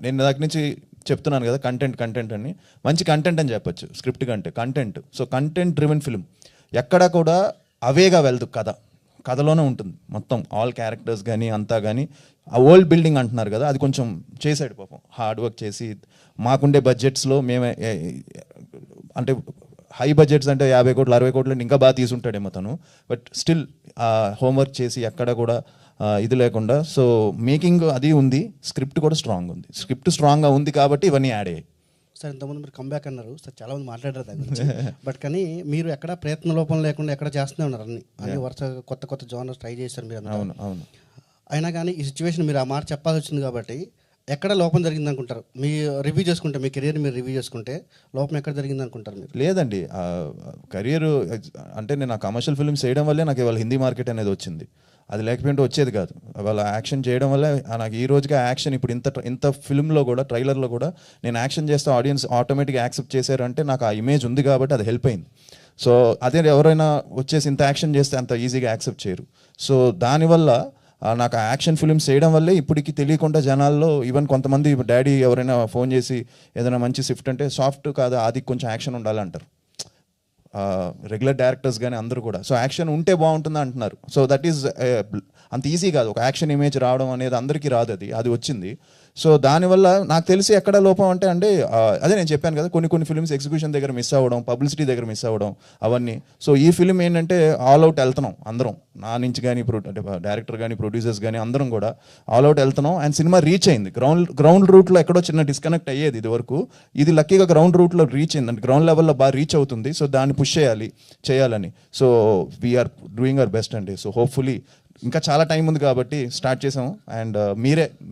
నేను దాని నుంచి చెప్తున్నాను కదా, కంటెంట్ అని, మంచి కంటెంట్ అని చెప్పొచ్చు స్క్రిప్ట్ కంటే. Content, so content driven film. ఎక్కడా కూడా అవేగా వెళ్దు, కథలోనే ఉంటుంది మొత్తం. ఆల్ క్యారెక్టర్స్ కానీ అంతా కానీ ఆ వరల్డ్ బిల్డింగ్ అంటున్నారు కదా, అది కొంచెం చేశాడు పాపం, హార్డ్ వర్క్ చేసి. మాకుండే బడ్జెట్స్లో మేమే, అంటే హై బడ్జెట్స్ అంటే 50 కోట్లు 60 కోట్లు ఇంకా బాగా తీసుంటాడేమో తను. బట్ స్టిల్ హోంవర్క్ చేసి ఎక్కడ కూడా ఇది లేకుండా. సో మేకింగ్ అది ఉంది, స్క్రిప్ట్ కూడా స్ట్రాంగ్ ఉంది. స్క్రిప్ట్ స్ట్రాంగ్గా ఉంది కాబట్టి ఇవన్నీ యాడ్ అయ్యాయి. సార్ ఇంతకుముందు మీరు కంబ్యాక్ అన్నారు సార్, చాలా మంది మాట్లాడారు దాని గురించి. బట్ కానీ మీరు ఎక్కడ ప్రయత్న లోపం లేకుండా ఎక్కడ చేస్తూనే ఉన్నారు, అన్ని వరుస కొత్త జోనర్స్ ట్రై చేశారు మీరు. అవును. అయినా కానీ ఈ సిచ్యువేషన్ మీరు ఆ మాట చెప్పాల్సి వచ్చింది కాబట్టి ఎక్కడ లోపం జరిగింది అనుకుంటారు? మీ రివ్యూ చేసుకుంటే, మీ కెరీర్ మీరు రివ్యూ చేసుకుంటే లోపం ఎక్కడ జరిగింది అనుకుంటారు మీరు? లేదండి, కెరియర్ అంటే నేను ఆ కమర్షియల్ ఫిల్మ్స్ చేయడం వల్లే నాకు ఇవాళ హిందీ మార్కెట్ అనేది వచ్చింది. అది లేకపోతే వచ్చేది కాదు. వాళ్ళ యాక్షన్ చేయడం వల్ల నాకు ఈ రోజుకి ఆ యాక్షన్ ఇప్పుడు ఇంత ఫిల్మ్లో కూడా ట్రైలర్లో కూడా నేను యాక్షన్ చేస్తే ఆడియన్స్ ఆటోమేటిక్గా యాక్సెప్ట్ చేశారంటే నాకు ఆ ఇమేజ్ ఉంది కాబట్టి అది హెల్ప్ అయింది. సో అదే ఎవరైనా వచ్చేసి ఇంత యాక్షన్ చేస్తే అంత ఈజీగా యాక్సెప్ట్ చేయరు. సో దానివల్ల నాకు ఆ యాక్షన్ ఫిల్మ్స్ చేయడం వల్లే ఇప్పటికి తెలియకుండా జనాల్లో ఈవెన్ కొంతమంది డాడీ ఎవరైనా ఫోన్ చేసి ఏదైనా మంచి షిఫ్ట్ అంటే సాఫ్ట్ కాదు అది కొంచెం యాక్షన్ ఉండాలంటారు రెగ్యులర్ డైరెక్టర్స్ కానీ అందరూ కూడా. సో యాక్షన్ ఉంటే బాగుంటుంది అంటున్నారు. సో దట్ ఈస్ అంత ఈజీ కాదు ఒక యాక్షన్ ఇమేజ్ రావడం అనేది, అందరికీ రాదు, అది వచ్చింది. సో దానివల్ల నాకు తెలిసి ఎక్కడ లోపం అంటే అదే నేను చెప్పాను కదా కొన్ని ఫిల్మ్స్ ఎగ్జిక్యూషన్ దగ్గర మిస్ అవ్వడం, పబ్లిసిటీ దగ్గర మిస్ అవ్వడం అవన్నీ. సో ఈ ఫిల్మ్ ఏంటంటే ఆల్ అవుట్ వెళ్తున్నాం అందరం, నా నుంచి కానీ అంటే డైరెక్టర్ కానీ ప్రొడ్యూసర్స్ కానీ అందరం కూడా ఆల్ అవుట్ వెళ్తున్నాం. అండ్ సినిమా రీచ్ అయింది. గ్రౌండ్ రూట్లో ఎక్కడో చిన్న డిస్కనెక్ట్ అయ్యేది ఇది వరకు, ఇది లక్కీగా గ్రౌండ్ రూట్లో రీచ్ అయింది, అంటే గ్రౌండ్ లెవెల్లో బాగా రీచ్ అవుతుంది. సో దాన్ని పుష్ చేయాలని so we're doing our best అండి. సో హోప్ఫుల్లీ ఇంకా చాలా టైం ఉంది కాబట్టి స్టార్ట్ చేసాము. అండ్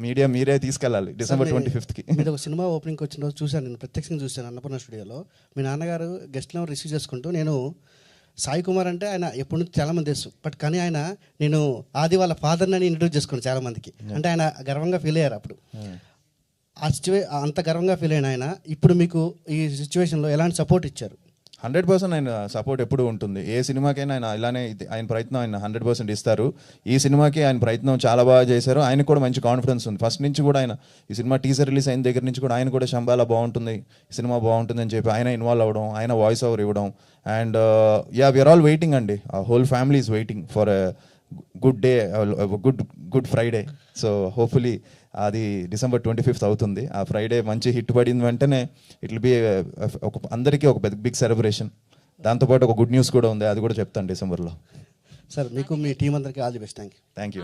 మీడియా మీరే తీసుకెళ్ళాలి December 25th. మీరు ఒక సినిమా ఓపెనింగ్కి వచ్చిన రోజు చూశాను, నేను ప్రత్యక్షంగా చూశాను అన్నపూర్ణ స్టూడియోలో. మీ నాన్నగారు గెస్ట్లో రిసీవ్ చేసుకుంటూ, నేను సాయి కుమార్ అంటే ఆయన ఎప్పటి నుంచి చాలామంది తెలుసు, బట్ కానీ ఆయన నేను ఆది వాళ్ళ ఫాదర్ని అని ఇంట్రడ్యూస్ చేసుకున్నాను చాలామందికి. అంటే ఆయన గర్వంగా ఫీల్ అయ్యారు అప్పుడు. అంత గర్వంగా ఫీల్ అయిన ఆయన ఇప్పుడు మీకు ఈ సిచ్యువేషన్లో ఎలాంటి సపోర్ట్ ఇచ్చారు? 100% ఆయన సపోర్ట్ ఎప్పుడు ఉంటుంది. ఏ సినిమాకైనా ఆయన ఇలానే ఆయన ప్రయత్నం ఆయన 100% ఇస్తారు. ఈ సినిమాకి ఆయన ప్రయత్నం చాలా బాగా చేశారు. ఆయనకు కూడా మంచి కాన్ఫిడెన్స్ ఉంది. ఫస్ట్ నుంచి కూడా ఆయన ఈ సినిమా టీజర్ రిలీజ్ అయిన దగ్గర నుంచి కూడా ఆయన కూడా శంబాలా బాగుంటుంది, సినిమా బాగుంటుంది అని చెప్పి ఆయన ఇన్వాల్వ్ అవ్వడం, ఆయన వాయిస్ ఓవర్ ఇవ్వడం. అండ్ వీఆర్ ఆల్ వెయిటింగ్ అండి, whole family is waiting for good day, good Friday. So hopefully అది December 25th అవుతుంది. ఆ ఫ్రైడే మంచి హిట్ పడిన వెంటనే ఇట్ విల్ బి అందరికీ ఒక బిగ్ సెలబ్రేషన్. దాంతోపాటు ఒక గుడ్ న్యూస్ కూడా ఉంది, అది కూడా చెప్తాను డిసెంబర్లో. సార్ మీకు మీ టీం అందరికీ all the best. Thank you.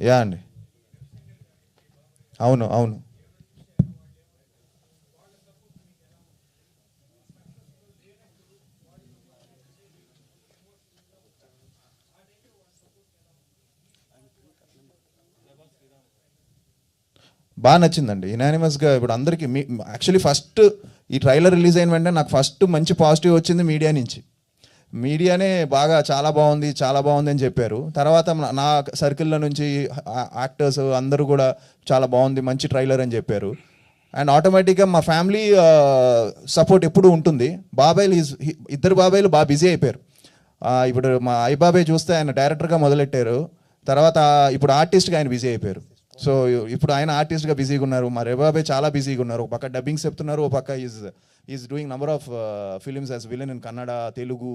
Yeah అండి, అవును. బాగా నచ్చిందండి యునానిమస్గా. ఇప్పుడు అందరికీ యాక్చువల్లీ ఫస్ట్ ఈ ట్రైలర్ రిలీజ్ అయిన వెంటనే నాకు ఫస్ట్ మంచి పాజిటివ్ వచ్చింది మీడియా నుంచి. మీడియానే బాగా చాలా బాగుంది అని చెప్పారు. తర్వాత నా సర్కిల్లో నుంచి యాక్టర్స్ అందరూ కూడా చాలా బాగుంది, మంచి ట్రైలర్ అని చెప్పారు. అండ్ ఆటోమేటిక్గా మా ఫ్యామిలీ సపోర్ట్ ఎప్పుడు ఉంటుంది. ఇద్దరు బాబాయిలు బాగా బిజీ అయిపోయారు. ఇప్పుడు మా బాబాయ్ చూస్తే ఆయన డైరెక్టర్గా మొదలెట్టారు, తర్వాత ఇప్పుడు ఆర్టిస్ట్గా ఆయన బిజీ అయిపోయారు. సో ఇప్పుడు ఆయన ఆర్టిస్ట్గా బిజీగా ఉన్నారు, మా రేబాబాయ్ చాలా బిజీగా ఉన్నారు. ఒక పక్క డబ్బింగ్స్ చెప్తున్నారు, ఒక పక్క is doing number of films as villain in Kannada, Telugu,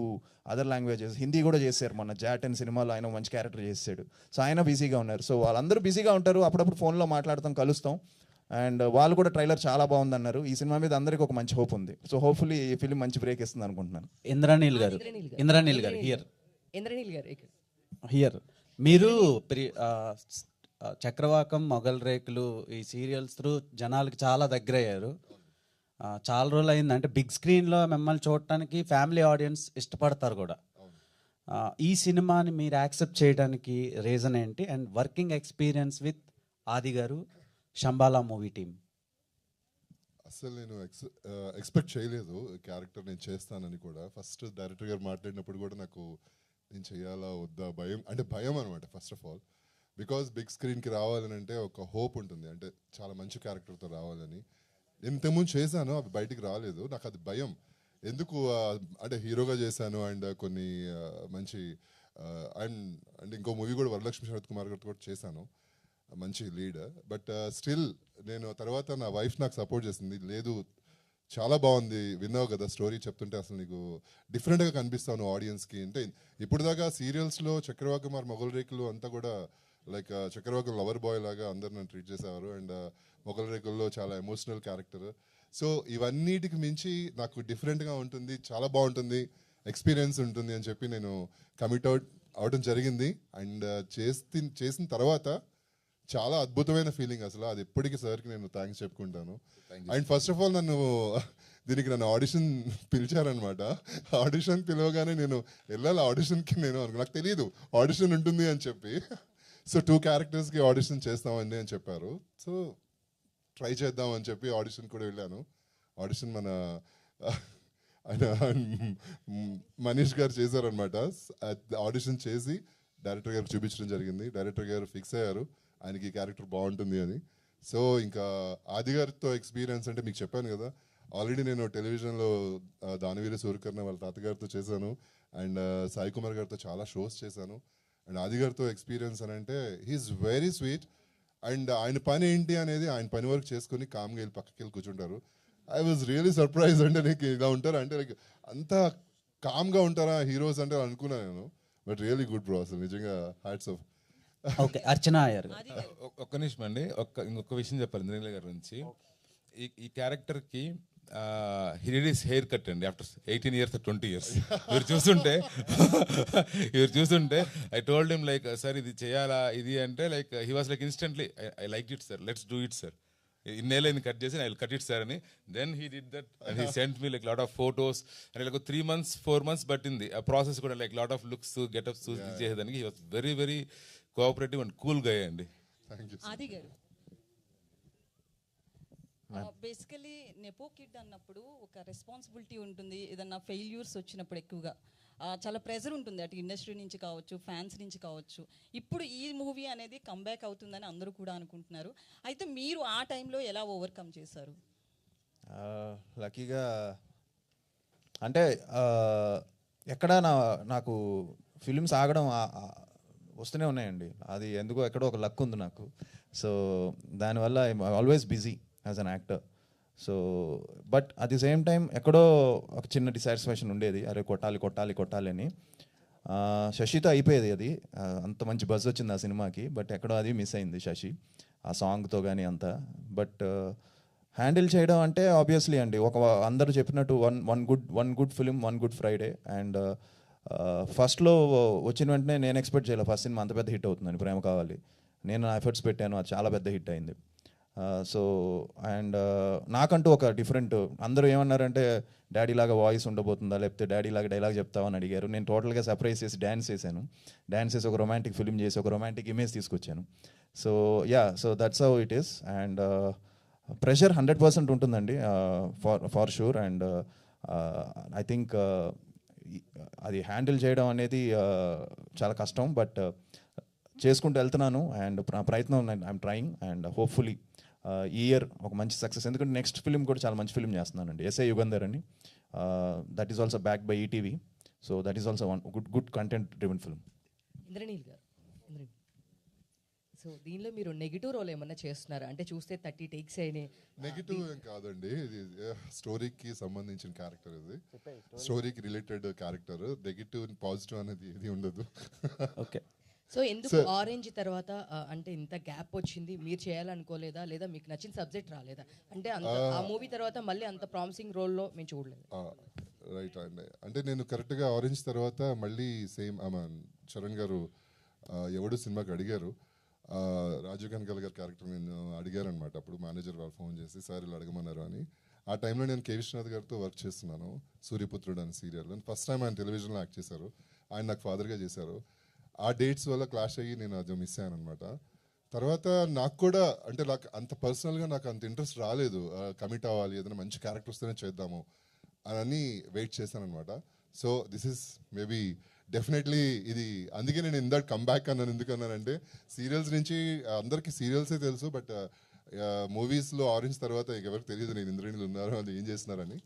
other languages, Hindi కూడా చేశారు. మన జాట్ అండ్ సినిమాలో ఆయన మంచి క్యారెక్టర్ చేశాడు. సో ఆయన బిజీగా ఉన్నారు. సో వాళ్ళందరూ బిజీగా ఉంటారు, అప్పుడప్పుడు ఫోన్లో మాట్లాడతాం, కలుస్తాం. అండ్ వాళ్ళు కూడా ట్రైలర్ చాలా బాగుంది అన్నారు. ఈ సినిమా మీద అందరికీ ఒక మంచి హోప్ ఉంది. సో హోప్ఫుల్లీ ఈ ఫిలిం మంచి బ్రేక్ ఇస్తుంది అనుకుంటున్నాను. ఇంద్రనీల్ గారు హియర్ మీరు చక్రవాకం, మొగల్ రేకులు ఈ సీరియల్స్ త్రూ జనాలకి చాలా దగ్గర అయ్యారు. చాలా రోజులు అయింది, అంటే బిగ్ స్క్రీన్లో మిమ్మల్ని చూడటానికి ఫ్యామిలీ ఆడియన్స్ ఇష్టపడతారు కూడా. ఈ సినిమాని మీరు యాక్సెప్ట్ చేయడానికి రీజన్ ఏంటి? అండ్ వర్కింగ్ ఎక్స్పీరియన్స్ విత్ ఆది గారు, శంబాలా మూవీ టీమ్. అసలు నేను ఎక్స్పెక్ట్ చేయలేదు క్యారెక్టర్ నేను చేస్తానని కూడా. ఫస్ట్ డైరెక్టర్ గారు మాట్లాడినప్పుడు కూడా నాకు నేను చేయాలా వద్దా భయం అనమాట. First of all because big స్క్రీన్కి రావాలని అంటే ఒక హోప్ ఉంటుంది, అంటే చాలా మంచి క్యారెక్టర్తో రావాలని. నేను ఇంతకుముందు చేశాను, అవి బయటికి రాలేదు, నాకు అది భయం. ఎందుకు అంటే హీరోగా చేశాను అండ్ కొన్ని మంచి అండ్ ఇంకో మూవీ కూడా వరలక్ష్మి శరత్ కుమార్ గారితో కూడా చేశాను, మంచి లీడ్. బట్ స్టిల్ నేను తర్వాత నా వైఫ్ నాకు సపోర్ట్ చేసింది, లేదు చాలా బాగుంది, విన్నావు కదా స్టోరీ చెప్తుంటే అసలు నీకు డిఫరెంట్గా కనిపిస్తాను ఆడియన్స్కి. అంటే ఇప్పుడు దాకా సీరియల్స్లో చక్రవాకం మొగల్ రేకులు అంతా కూడా లైక్ చక్రవాకం లవర్ బాయ్ లాగా అందరు నన్ను ట్రీట్ చేసేవారు, అండ్ మొగల్ రేకుల్లో చాలా ఎమోషనల్ క్యారెక్టర్. సో ఇవన్నిటికి మించి నాకు డిఫరెంట్గా ఉంటుంది, చాలా బాగుంటుంది, ఎక్స్పీరియన్స్ ఉంటుంది అని చెప్పి నేను కమిట్ అవడం జరిగింది. అండ్ చేసిన తర్వాత చాలా అద్భుతమైన ఫీలింగ్ అసలు. అది ఎప్పటికీ సార్కి నేను థ్యాంక్స్ చెప్పుకుంటాను. అండ్ ఫస్ట్ ఆఫ్ ఆల్ నన్ను ఆడిషన్ పిలిచారనమాట. ఆడిషన్ పిలవగానే నేను వెళ్ళాలి ఆడిషన్కి, నాకు తెలియదు ఆడిషన్ ఉంటుంది అని చెప్పి. సో 2 క్యారెక్టర్స్కి ఆడిషన్ చేస్తామండి అని చెప్పారు. సో ట్రై చేద్దాం అని చెప్పి ఆడిషన్ కూడా వెళ్ళాను. ఆడిషన్ మన ఆయన మనీష్ గారు చేశారనమాట. ఆడిషన్ చేసి డైరెక్టర్ గారు చూపించడం జరిగింది. డైరెక్టర్ గారు ఫిక్స్ అయ్యారు ఆయనకి ఈ క్యారెక్టర్ బాగుంటుంది అని. సో ఇంకా ఆది గారితో ఎక్స్పీరియన్స్ అంటే మీకు చెప్పాను కదా, ఆల్రెడీ నేను టెలివిజన్లో దానవీర సూర్యకర్ణ వాళ్ళ తాతగారితో చేశాను, అండ్ సాయి కుమార్ గారితో చాలా షోస్ చేశాను. అండ్ ఆది గారితో ఎక్స్పీరియన్స్ అని అంటే హీఈస్ వెరీ స్వీట్. అండ్ ఆయన పని ఏంటి అనేది ఆయన పని వరకు చేసుకొని కామ్గా వెళ్ళి పక్కకి వెళ్ళి కూర్చుంటారు. I was really surprise. అంటే నీకు ఇలా ఉంటారా అంటే లైక్ అంత కామ్గా ఉంటారా హీరోస్ అంటే అనుకున్నాను నేను. బట్ రియలీ గుడ్ బ్రో, అసలు నిజంగా హ్యాట్స్ ఆఫ్. ఓకే, అర్చన అయ్యారు. ఒక్క నిమిషం అండి, ఇంకొక విషయం చెప్పాలి ఇంద్రనీల గారి గురించి. ఈ క్యారెక్టర్కి he did his hair cut అండి ఆఫ్టర్ 18 years 20 years. మీరు చూస్తుంటే I told him like sir ఇది చేయాలా ఇది అంటే like he was like instantly I like it sir, let's do it sir, ఇన్నేళ్ళు అయింది కట్ చేసి I will cut it sir అని. Then he did that and he sent me like lot of photos and like 3 months 4 months పట్టింది ఆ process కూడా. Like lot of looks getups చేసేదానికి he was very very cooperative and cool గా అండి. ఆది గారు basically nepo kid అన్నప్పుడు ఒక రెస్పాన్సిబిలిటీ ఉంటుంది. ఏదన్నా ఫెయిల్యూర్స్ వచ్చినప్పుడు ఎక్కువగా చాలా ప్రెజర్ ఉంటుంది, అటు ఇండస్ట్రీ నుంచి కావచ్చు, ఫ్యాన్స్ నుంచి కావచ్చు. ఇప్పుడు ఈ మూవీ అనేది కంబ్యాక్ అవుతుందని అందరూ కూడా అనుకుంటున్నారు. అయితే మీరు ఆ టైంలో ఎలా ఓవర్కమ్ చేశారు? లక్కీగా అంటే ఎక్కడ నాకు ఫిలిమ్స్ ఆగడం వస్తూనే ఉన్నాయండి. అది ఎందుకో ఎక్కడో ఒక లక్ ఉంది నాకు. సో దానివల్ల I'm always busy as an actor. So but at the same time ఎక్కడో ఒక చిన్న డిసాటిస్ఫాక్షన్ ఉండేది, అరే కొట్టాలి అని. శశితో అయిపోయేది అది, అంత మంచి బజ్ వచ్చింది ఆ సినిమాకి. బట్ ఎక్కడో అది మిస్ అయింది శశి ఆ సాంగ్తో కానీ అంతా. బట్ హ్యాండిల్ చేయడం అంటే ఆబ్వియస్లీ అండి, అందరూ చెప్పినట్టు one good film, one good Friday. And ఫస్ట్లో వచ్చిన వెంటనే నేను ఎక్స్పెక్ట్ చేయలేదు ఫస్ట్ సినిమా అంత పెద్ద హిట్ అవుతుందని. ప్రేమ కావాలి నేను నా ఎఫర్ట్స్ పెట్టాను, అది చాలా పెద్ద హిట్ అయింది. సో అండ్ నాకంటూ ఒక డిఫరెంట్, అందరూ ఏమన్నారంటే డాడీ లాగా వాయిస్ ఉండబోతుందా లేకపోతే డాడీ లాగా డైలాగ్ చెప్తావని అడిగారు. నేను టోటల్గా సర్ప్రైజ్ చేసి డ్యాన్స్ చేసి ఒక రొమాంటిక్ ఫిలిం చేసి ఒక రొమాంటిక్ ఇమేజ్ తీసుకొచ్చాను. So so that's how it is. And pressure 100% ఉంటుందండి far sure. And I think అది హ్యాండిల్ చేయడం అనేది చాలా కష్టం. బట్ చేసుకుంటూ వెళ్తున్నాను అండ్ నా ప్రయత్నం ఐఎమ్ ట్రయింగ్. అండ్ హోప్ఫుల్లీ ఈ ఇయర్ ఒక మంచి సక్సెస్, ఎందుకంటే నెక్స్ట్ ఫిలిం కూడా చాలా మంచి ఫిలిం చేస్తున్నానండి, ఎస్ఐ యుగంధర్ అని. That is also back by ETV. So that is also one good content driven film. Indraneel గారు, సో దీనిలో మీరు నెగిటివ్ రోల్ ఏమన్నా చేస్తున్నారా? అంటే చూస్తే 30 takes అయినాయి. నెగిటివ్ ఏం కాదండి, ఇది స్టోరీకి సంబంధించిన క్యారెక్టర్, ఇది స్టోరీకి రిలేటెడ్ క్యారెక్టర్. నెగిటివ్ పాజిటివ్ అనేది ఏది ఉండదు. ఓకే, సో ఎందుకు ఆరెంజ్ తర్వాత అంటే ఇంత గ్యాప్ వచ్చింది? మీరు చేయాలనుకోలేదా, లేదా మీకు నచ్చిన సబ్జెక్ట్ రాలేదా? అంటే ఆ మూవీ తర్వాత మళ్ళీ అంత ప్రామిసింగ్ రోల్లో మేము చూడలేదు. రైట్ అండి, అంటే నేను కరెక్ట్గా ఆరెంజ్ తర్వాత మళ్ళీ సేమ్ చరణ్ గారు ఎవడు సినిమాకి అడిగారు, రాజీవ్ కనకాల గారి క్యారెక్టర్ నేను అడిగారు అనమాట. అప్పుడు మేనేజర్ వాళ్ళు ఫోన్ చేసి సార్ ఇలా అడగమన్నారు అని. ఆ టైంలో నేను కే విశ్వనాథ్ గారితో వర్క్ చేస్తున్నాను, సూర్యపుత్రుడు అని సీరియల్. ఫస్ట్ టైం ఆయన టెలివిజన్లో యాక్ట్ చేశారు, ఆయన నాకు ఫాదర్గా చేశారు. ఆ డేట్స్ వల్ల క్లాష్ అయ్యి నేను అది మిస్ అయ్యాను అనమాట. తర్వాత నాకు కూడా అంటే నాకు అంత పర్సనల్గా నాకు అంత ఇంట్రెస్ట్ రాలేదు, కమిట్ అవ్వాలి, ఏదైనా మంచి క్యారెక్టర్ వస్తేనే చేద్దాము అని వెయిట్ చేశాను అనమాట. So this is maybe definitely ఇది, అందుకే నేను ఇందాక కమ్బ్యాక్ అన్నాను. ఎందుకన్నానంటే సీరియల్స్ నుంచి అందరికీ సీరియల్సే తెలుసు, బట్ మూవీస్లో ఆరెంజ్ తర్వాత ఎవరికి తెలియదు నేను ఇంద్రనీలు ఉన్నారు, అది ఏం చేస్తున్నారని.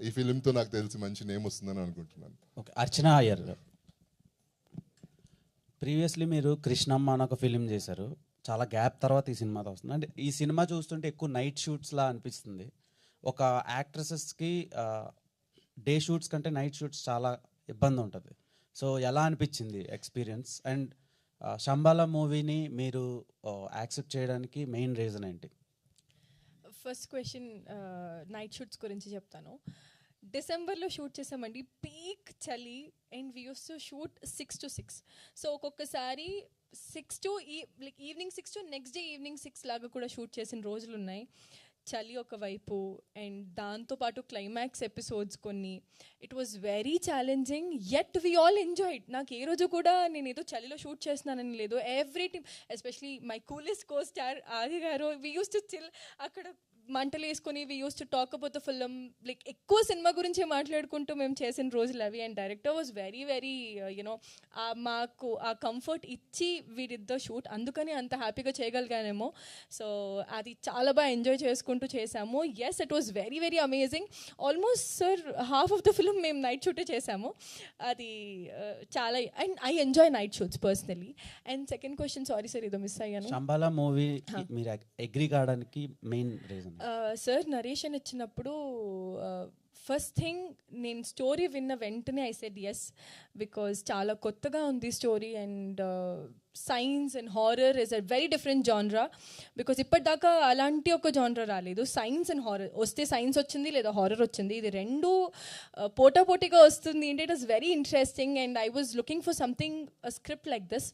ఈ ఫిలింతో నాకు తెలిసి మంచి నేమ్ వస్తుందని అనుకుంటున్నాను. ఓకే, అర్చన అయ్యర్, ప్రీవియస్లీ మీరు కృష్ణమ్మ అని ఒక ఫిలిం చేశారు, చాలా గ్యాప్ తర్వాత ఈ సినిమాతో వస్తుంది. అంటే ఈ సినిమా చూస్తుంటే ఎక్కువ నైట్ షూట్స్లా అనిపిస్తుంది. ఒక యాక్ట్రెసెస్కి డే షూట్స్ కంటే నైట్ షూట్స్ చాలా ఇబ్బంది ఉంటుంది. సో ఎలా అనిపించింది ఎక్స్పీరియన్స్? అండ్ శంబాల మూవీని మీరు యాక్సెప్ట్ చేయడానికి మెయిన్ రీజన్ ఏంటి? ఫస్ట్ క్వశ్చన్ నైట్ షూట్స్ గురించి చెప్తాను. డిసెంబర్లో షూట్ చేసామండి, పీక్ చలి, and we use to shoot 6 to 6. So ఒక్కొక్కసారి 6 to evening 6 to next day evening 6 లాగా కూడా షూట్ చేసిన రోజులు ఉన్నాయి. చలి ఒకవైపు, అండ్ దాంతోపాటు క్లైమాక్స్ ఎపిసోడ్స్ కొన్ని. It was very challenging, yet we all enjoyed. నాకు ఏ రోజు కూడా నేను ఏదో చలిలో షూట్ చేస్తున్నానని లేదు. Every team, especially my coolest co star Adi గారు, వీ యూస్ టు చిల్ అక్కడ మంటలు వేసుకొని we use to talk about the film, like ఎక్కువ సినిమా గురించి మాట్లాడుకుంటూ మేము చేసిన రోజులు అవి. And director was very very you know మాకు ఆ కంఫర్ట్ ఇచ్చి వీ డిడ్ ద షూట్, అందుకని అంత హ్యాపీగా చేయగలిగానేమో. సో అది చాలా బాగా ఎంజాయ్ చేసుకుంటూ చేసాము. Yes, it was very very amazing. Almost sir half of the film మేము నైట్ షూటే చేసాము. అది చాలా, and I enjoy night shoots personally. And second question, sorry sir ఏదో మిస్ అయ్యాను. శంబాలా మూవీ మీరు అగ్రీ కావడానికి మెయిన్ రీజన్? సార్ నరేషన్ ఇచ్చినప్పుడు ఫస్ట్ థింగ్ నేను స్టోరీ విన్న వెంటనే ఐ సెడ్ ఎస్, బికాజ్ చాలా కొత్తగా ఉంది story. And science and horror is a very different genre, because ఇప్పటిదాకా అలాంటి ఒక జాన్రా రాలేదు. సైన్స్ అండ్ హారర్ వస్తే సైన్స్ వచ్చింది లేదా హారర్ వచ్చింది, ఇది రెండు పోటాపోటీగా వస్తుంది. అంటే it is very interesting and I was looking for something script like this.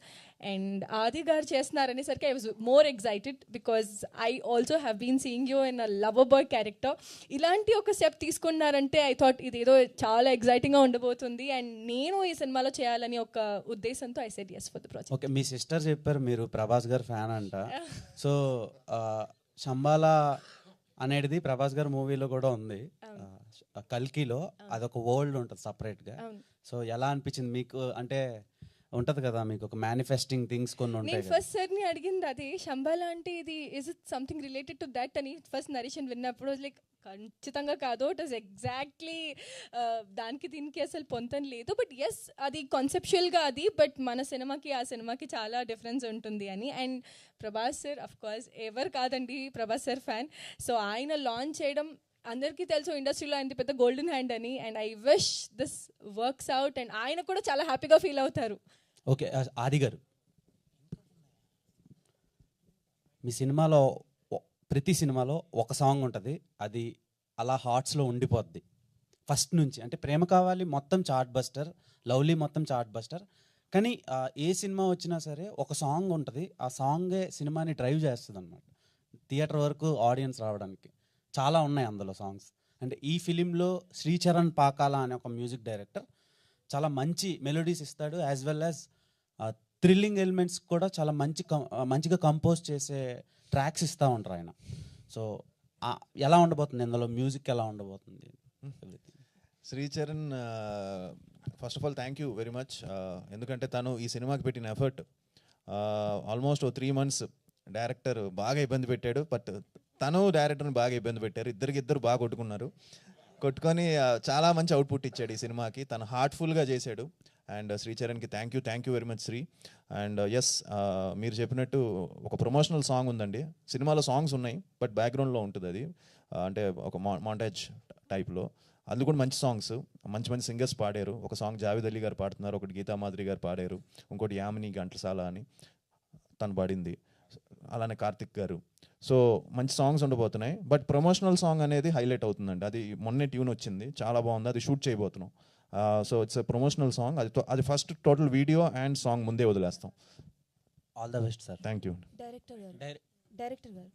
And Adi గారు చేస్తున్నారనేసరికి I was more excited because I also have been seeing you in a lover boy character. ఇలాంటి ఒక స్టెప్ తీసుకున్నారంటే I thought ఇదేదో చాలా ఎక్సైటింగ్గా ఉండబోతుంది and నేను ఈ సినిమాలో చేయాలని ఒక ఉద్దేశంతో I said yes for the project. Okay, మీ సిస్టర్ చెప్పారు మీరు ప్రభాస్ గారు ఫ్యాన్ అంట. సో శంబాలా అనేది ప్రభాస్ గారి మూవీలో కూడా ఉంది, కల్కిలో అదొక వరల్డ్ ఉంటుంది సపరేట్గా. సో ఎలా అనిపించింది మీకు? అంటే ఉంటది కదా మీకు ఒక మేనిఫెస్టింగ్ థింగ్స్ కొన్ని ఉంటాయి. నేను ఫస్ట్ సార్ని అడిగింది అది, శంబాలా అంటే ఇది is it something related to that అని ఫస్ట్ నరేషన్ విన్నప్పుడు లైక్ ఖచ్చితంగా కాదు, ఇట్ ఇస్ ఎగ్జాక్ట్లీ దానికి దీనికి అసలు పొంతన లేదు. బట్ ఎస్, అది కాన్సెప్చువల్గా అది, బట్ మన సినిమాకి ఆ సినిమాకి చాలా డిఫరెన్స్ ఉంటుంది అని. And Prabhas sir of course ఎవరు కాదండి ప్రభాస్ సార్ ఫ్యాన్. సో ఆయన లాంచ్ చేయడం అందరికీ తెలుసు ఇండస్ట్రీలో ఆయన పెద్ద గోల్డెన్ హ్యాండ్ అని. And I wish this works out and ఆయన కూడా చాలా హ్యాపీగా ఫీల్ అవుతారు. ఓకే, ఆది గారు మీ సినిమాలో ప్రతి సినిమాలో ఒక సాంగ్ ఉంటుంది, అది అలా హార్ట్స్లో ఉండిపోద్ది ఫస్ట్ నుంచి. అంటే ప్రేమ కావాలి మొత్తం చార్ట్ బస్టర్, లవ్లీ మొత్తం చార్ట్ బస్టర్, కానీ ఏ సినిమా వచ్చినా సరే ఒక సాంగ్ ఉంటుంది, ఆ సాంగే సినిమాని డ్రైవ్ చేస్తుంది అనమాట థియేటర్ వరకు ఆడియన్స్ రావడానికి. చాలా ఉన్నాయి అందులో సాంగ్స్. అంటే ఈ ఫిలింలో శ్రీచరణ్ పాకాల అనే ఒక మ్యూజిక్ డైరెక్టర్ చాలా మంచి మెలోడీస్ ఇస్తాడు, as well as thrilling elements కూడా చాలా మంచిగా కంపోజ్ చేసే ట్రాక్స్ ఇస్తూ ఉంటారు ఆయన. సో ఎలా ఉండబోతుంది ఇందులో మ్యూజిక్, ఎలా ఉండబోతుంది? Sricharan first of all thank you very much, ఎందుకంటే తను ఈ సినిమాకి పెట్టిన ఎఫర్ట్ ఆల్మోస్ట్ 3 months డైరెక్టర్ బాగా ఇబ్బంది పెట్టాడు, బట్ తను డైరెక్టర్ని బాగా ఇబ్బంది పెట్టారు. ఇద్దరు బాగా కొట్టుకొని చాలా మంచి అవుట్పుట్ ఇచ్చాడు ఈ సినిమాకి. తను హార్ట్ఫుల్గా చేశాడు. అండ్ శ్రీచరణ్కి thank you very much Sri. And yes, మీరు చెప్పినట్టు ఒక ప్రమోషనల్ సాంగ్ ఉందండి. సినిమాలో సాంగ్స్ ఉన్నాయి బట్ బ్యాక్గ్రౌండ్లో ఉంటుంది అది, అంటే ఒక మాంటేజ్ టైప్లో. అది కూడా మంచి సాంగ్స్, మంచి సింగర్స్ పాడారు. ఒక సాంగ్ జావేద్ అలీ గారు పాడుతున్నారు, ఒకటి గీతా మాధురి గారు పాడారు, ఇంకోటి యామిని ఘంటసాల అని తను పాడింది, అలానే కార్తిక్ గారు. సో మంచి సాంగ్స్ ఉండబోతున్నాయి. బట్ ప్రమోషనల్ సాంగ్ అనేది హైలైట్ అవుతుందండి. అది మొన్నే ట్యూన్ వచ్చింది, చాలా బాగుంది, అది షూట్ చేయబోతున్నాం. So it's a promotional song. అది first total video and song ముందే వదిలేస్తాం. All the best sir. Thank you. Director గారు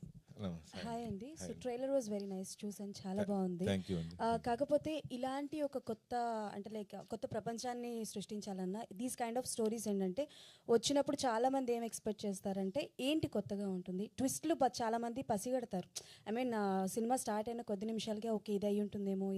హాయ్ అండి. So trailer was very nice, చూసాను, చాలా బాగుంది. కాకపోతే ఇలాంటి ఒక కొత్త ప్రపంచాన్ని సృష్టించాలన్నా దీస్ కైండ్ ఆఫ్ స్టోరీస్ ఏంటంటే వచ్చినప్పుడు చాలామంది ఏం ఎక్స్పెక్ట్ చేస్తారంటే ఏంటి కొత్తగా ఉంటుంది, ట్విస్ట్లు చాలామంది పసిగడతారు. ఐ మీన్ సినిమా స్టార్ట్ అయిన కొద్ది నిమిషాలకే ఓకే ఇది అయి ఉంటుందేమో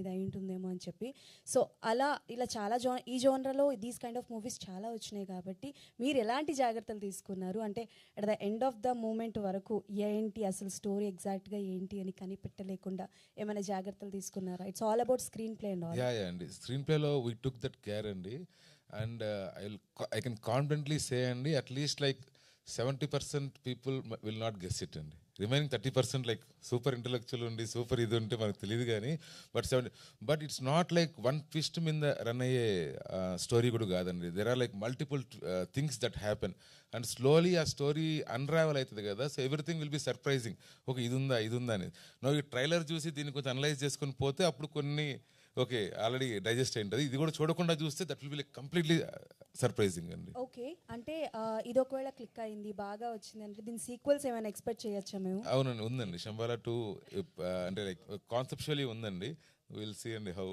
అని చెప్పి. సో ఇలా చాలా ఈ జోనర్లో దీస్ కైండ్ ఆఫ్ మూవీస్ చాలా వచ్చినాయి కాబట్టి మీరు ఎలాంటి జాగ్రత్తలు తీసుకున్నారు? అంటే at the end of the moment వరకు ఏంటి అసలు స్టోరీ ఎగ్జాక్ట్గా ఏంటి అని కనిపెట్టలేకుండా ఏమైనా జాగ్రత్తలు తీసుకున్నారా? It's all about screenplay and all. Yeah అండి, స్క్రీన్ ప్లేలో వీ టుక్ దట్ కేర్ అండి. And I can confidently say అండి, at least like 70% people will not guess it అండి. రిమైనింగ్ 30% లైక్ సూపర్ ఇంటలెక్చువల్ ఉండి సూపర్ ఇది ఉంటే మనకు తెలియదు కానీ but it's not like one twist మీద రన్ అయ్యే స్టోరీ కూడా కాదండి. There are like multiple things that happen and slowly ఆ స్టోరీ అన్రావెల్ అవుతుంది కదా. So everything will be surprising. Okay ఇది ఉందా అనేది ఈ ట్రైలర్ చూసి దీన్ని కొంచెం అనలైజ్ చేసుకొని పోతే అప్పుడు కొన్ని ఓకే ఆల్రెడీ డైజెస్ట్ అయి ఉంటుంది. ఇది కూడా చూడకుండా చూస్తే that will be like completely surprising అండి. ఓకే, అంటే ఇది ఒకవేళ క్లిక్ అయింది బాగా వచ్చింది అంటే దీని సీక్వెల్స్ ఏమైనా ఎక్స్పెక్ట్ చేయొచ్చా మేము? అవునండి, ఉందండి. శంబాలా 2 అంటే లైక్ కాన్సెప్చువల్లీ ఉందండి. విల్ సీ అండి హౌ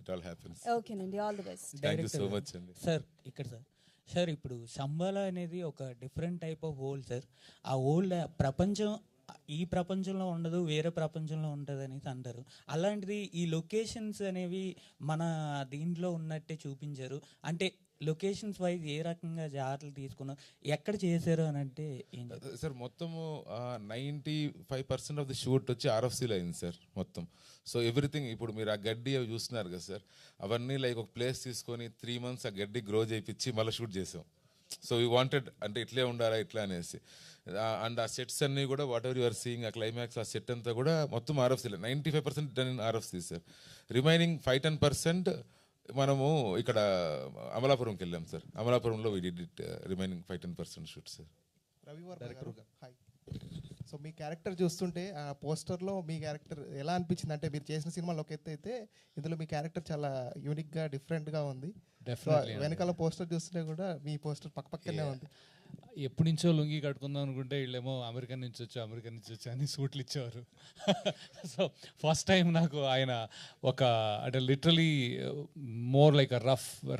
ఇట్ ఆల్ హ్యాపెన్స్. ఓకేనండి, all the best. Thank you so much అండి. సార్ ఇప్పుడు శంబాలా అనేది ఒక different type of world sir. ఆ వరల్డ్ ప్రపంచం ఈ ప్రపంచంలో ఉండదు, వేరే ప్రపంచంలో ఉంటుంది అనేసి అంటారు. అలాంటిది ఈ లొకేషన్స్ అనేవి మన దీంట్లో ఉన్నట్టే చూపించారు. అంటే లొకేషన్స్ వైజ్ ఏ రకంగా జాగ్రత్తలు తీసుకున్నారు, ఎక్కడ చేశారు అని అంటే ఏం సార్ మొత్తము 95% ఆఫ్ ది షూట్ వచ్చి RFCలో అయింది సార్ మొత్తం. సో ఎవ్రీథింగ్ ఇప్పుడు మీరు ఆ గడ్డి అవి చూస్తున్నారు కదా సార్, అవన్నీ లైక్ ఒక ప్లేస్ తీసుకొని 3 months ఆ గడ్డి గ్రో చేయించి మళ్ళీ షూట్ చేసాం. సో వీ వాంటెడ్ అంటే ఇట్లే ఉండాలా ఇట్లా అనేసి. అండ్ ఆ సెట్స్ అన్నీ కూడా వాట్ ఎవర్ యూఆర్ సీయింగ్ ఆ క్లైమాక్స్ ఆ సెట్ అంతా కూడా మొత్తం RFCలో 95% done in RFC sir. Remaining 5-10% మనము ఇక్కడ అమలాపురంకి వెళ్ళాం సార్. అమలాపురంలో we did it remaining 5-10% shoot sir. Ravi Varma garu hi. So me character చూస్తుంటే ఆ పోస్టర్లో మీ క్యారెక్టర్ ఎలా అనిపించింది అంటే మీరు చేసిన సినిమాలో ఒక ఎత్తు అయితే ఇందులో మీ క్యారెక్టర్ చాలా యూనిక్గా డిఫరెంట్గా ఉంది. వెనకాల పోస్టర్ చూస్తుంటే కూడా మీ పోస్టర్ పక్కనే ఉంది. ఎప్పటి నుంచో లుంగి కట్టుకుందాం అనుకుంటే వీళ్ళేమో అమెరికా నుంచి వచ్చి అని సూట్లు ఇచ్చేవారు. సో ఫస్ట్ టైం నాకు ఆయన ఒక అంటే literally more like a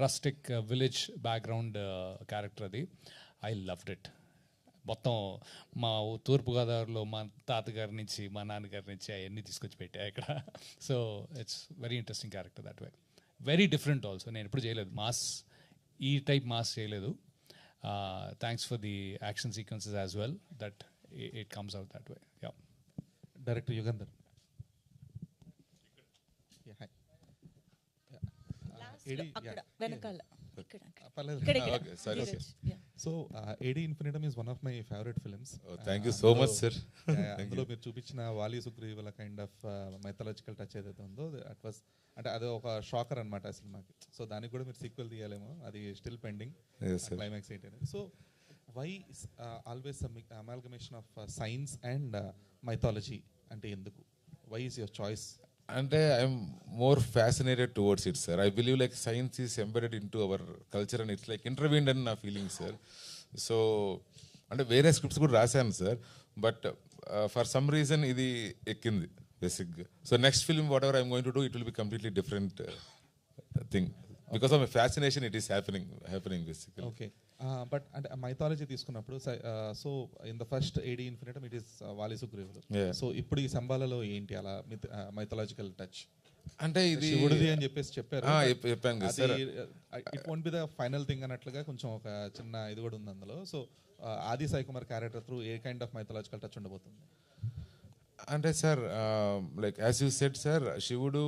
rustic village background character అది. I loved it. మొత్తం మా తూర్పుగోదావరిలో మా తాతగారి నుంచి మా నాన్నగారి నుంచి అవన్నీ తీసుకొచ్చి పెట్టా ఇక్కడ. So it's very interesting character that way. Very different also. నేను ఎప్పుడు చేయలేదు మాస్, ఈ టైప్ మాస్ చేయలేదు. Thanks for the action sequences as well that it comes out that way. Yeah. Director Yugandhar. So AD Infinitum is one of my favourite films. Thank you so much sir. అందులో మీరు చూపించిన వాలి సుగ్రీవుల kind of mythological touch ఏదైతే ఉందో at was అంటే అది ఒక shocker అనమాట ఆ సినిమాకి. సో దానికి కూడా మీరు సీక్వెల్ తీయాలేమో, అది స్టిల్ పెండింగ్ క్లైమాక్స్ ఏంటంటే. So why always amalgamation of science and mythology అంటే ఎందుకు? Why is your choice? అంటే I'm more fascinated towards it sir. I believe like science is embedded in to our culture and it's like intertwined అని నా feeling sir. So అంటే వేరే scripts కూడా రాశాను sir, but for some reason ఇది ఎక్కింది బేసిక్గా. So next film what ever I'm going to do it will be completely different thing because of my fascination it is happening basically. Okay. But అంటే mythology తీసుకున్నప్పుడు so in the first AD Infinitum it is వాలి సుగ్రీవులు. So ఇప్పుడు ఈ సంబాలలో ఏంటి అలా mythological touch? అంటే ఇది శివుడిది అని చెప్పేసి చెప్పారు. చెప్పాను కదా sir. It won't be the final thing అన్నట్లుగా కొంచెం ఒక చిన్న ఇది కూడా ఉంది అందులో. సో ఆది Sai Kumar character through a kind of mythological touch ఉండబోతుంది? అంటే sir like as you said sir, శివుడు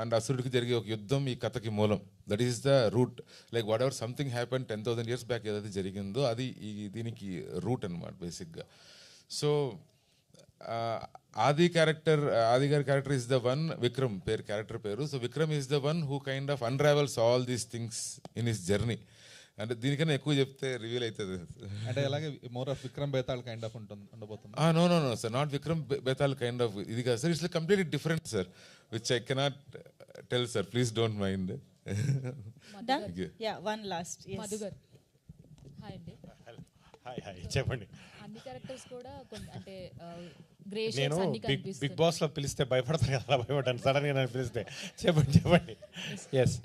అండ్ అసురుడికి జరిగే ఒక యుద్ధం ఈ కథకి మూలం. That is the route. Like what ever something happen 10,000 years back ఏదైతే జరిగిందో అది దీనికి రూట్ అనమాట బేసిక్గా. సో ఆది గారి character is the one, Vikram character పేరు. So Vikram is the one who kind of unravels all these things in his journey. అంటే దీనికన్నా ఎక్కువ చెప్తే రివీల్ అవుతుంది. అంటే అలాగే more of Vikram Betal kind of ఉండబోతుంది. No sir, not Vikram Betal kind of ఇది కాదు sir. It's completely different sir, which I cannot tell sir. Please don't mind. One last Madhukar. Hi అండి. హాయ్ చెప్పండి. అన్ని క్యారెక్టర్స్ కూడా అంటే గ్రే నేను షేడ్స్ అన్ని కనిపిస్తాయి. బిగ్ బాస్ లో పిలిస్తే భయపడతాను కదా, అలా భయపడ్డాను సడన్ గా నన్ను పిలిస్తే. చెప్పండి. ఎస్.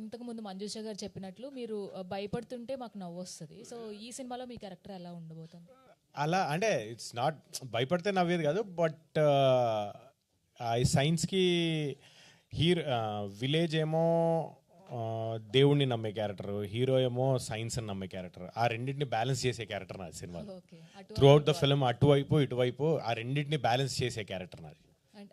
ఇంతకు ముందు మంజుష గారు చెప్పినట్లు మీరు భయపడుతుంటే మాకు నవ్వు వస్తుంది. సో ఈ సినిమాలో మీ క్యారెక్టర్ ఎలా ఉండబోతుంది? అలా అంటే ఇట్స్ నాట్ భయపడితే నవ్వేది కాదు, బట్ ఈ సైన్స్కి విలేజ్ ఏమో దేవుణ్ణి నమ్మే క్యారెక్టర్, హీరో ఏమో సైన్స్ అని నమ్మే క్యారెక్టర్. ఆ రెండింటిని బ్యాలెన్స్ చేసే క్యారెక్టర్ నాది సినిమాలో. త్రూ అవుట్ ద ఫిల్మ్ అటువైపు ఇటువైపు ఆ రెండింటిని బ్యాలెన్స్ చేసే క్యారెక్టర్ నాది.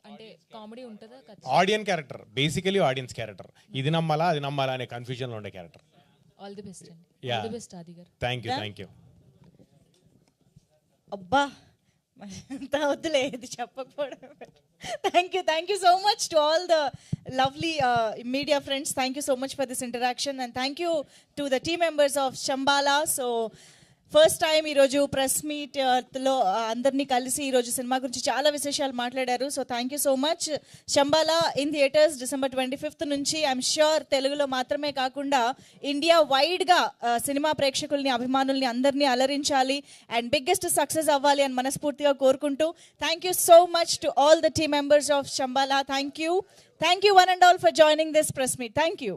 అంటే కామెడీ ఉంటుందా? Audience character, basically audience character. ఇది నమ్మాలా అది నమ్మాలా అనే కన్ఫ్యూజన్ లో ఉండే క్యారెక్టర్. ఆల్ ది బెస్ట్ అండి. Yeah, all the best Adi గారు. Thank you. అబ్బా అంత వద్దులే, ఇది చెప్పకపోవడం. Thank you so much to all the lovely media friends. Thank you so much for this interaction, and thank you to the team members of Shambhala. So first time ఈరోజు press మీట్లో అందరినీ కలిసి ఈరోజు సినిమా గురించి చాలా విశేషాలు మాట్లాడారు. So thank you so much. Shambhala in theatres December 25th నుంచి. ఐఎమ్ ష్యూర్ తెలుగులో మాత్రమే కాకుండా ఇండియా వైడ్గా సినిమా ప్రేక్షకుల్ని, అభిమానుల్ని అందరినీ అలరించాలి అండ్ బిగ్గెస్ట్ సక్సెస్ అవ్వాలి అని మనస్ఫూర్తిగా కోరుకుంటూ thank you so much to all the team members of Shambhala. Thank you one and all for joining this press meet. Thank you.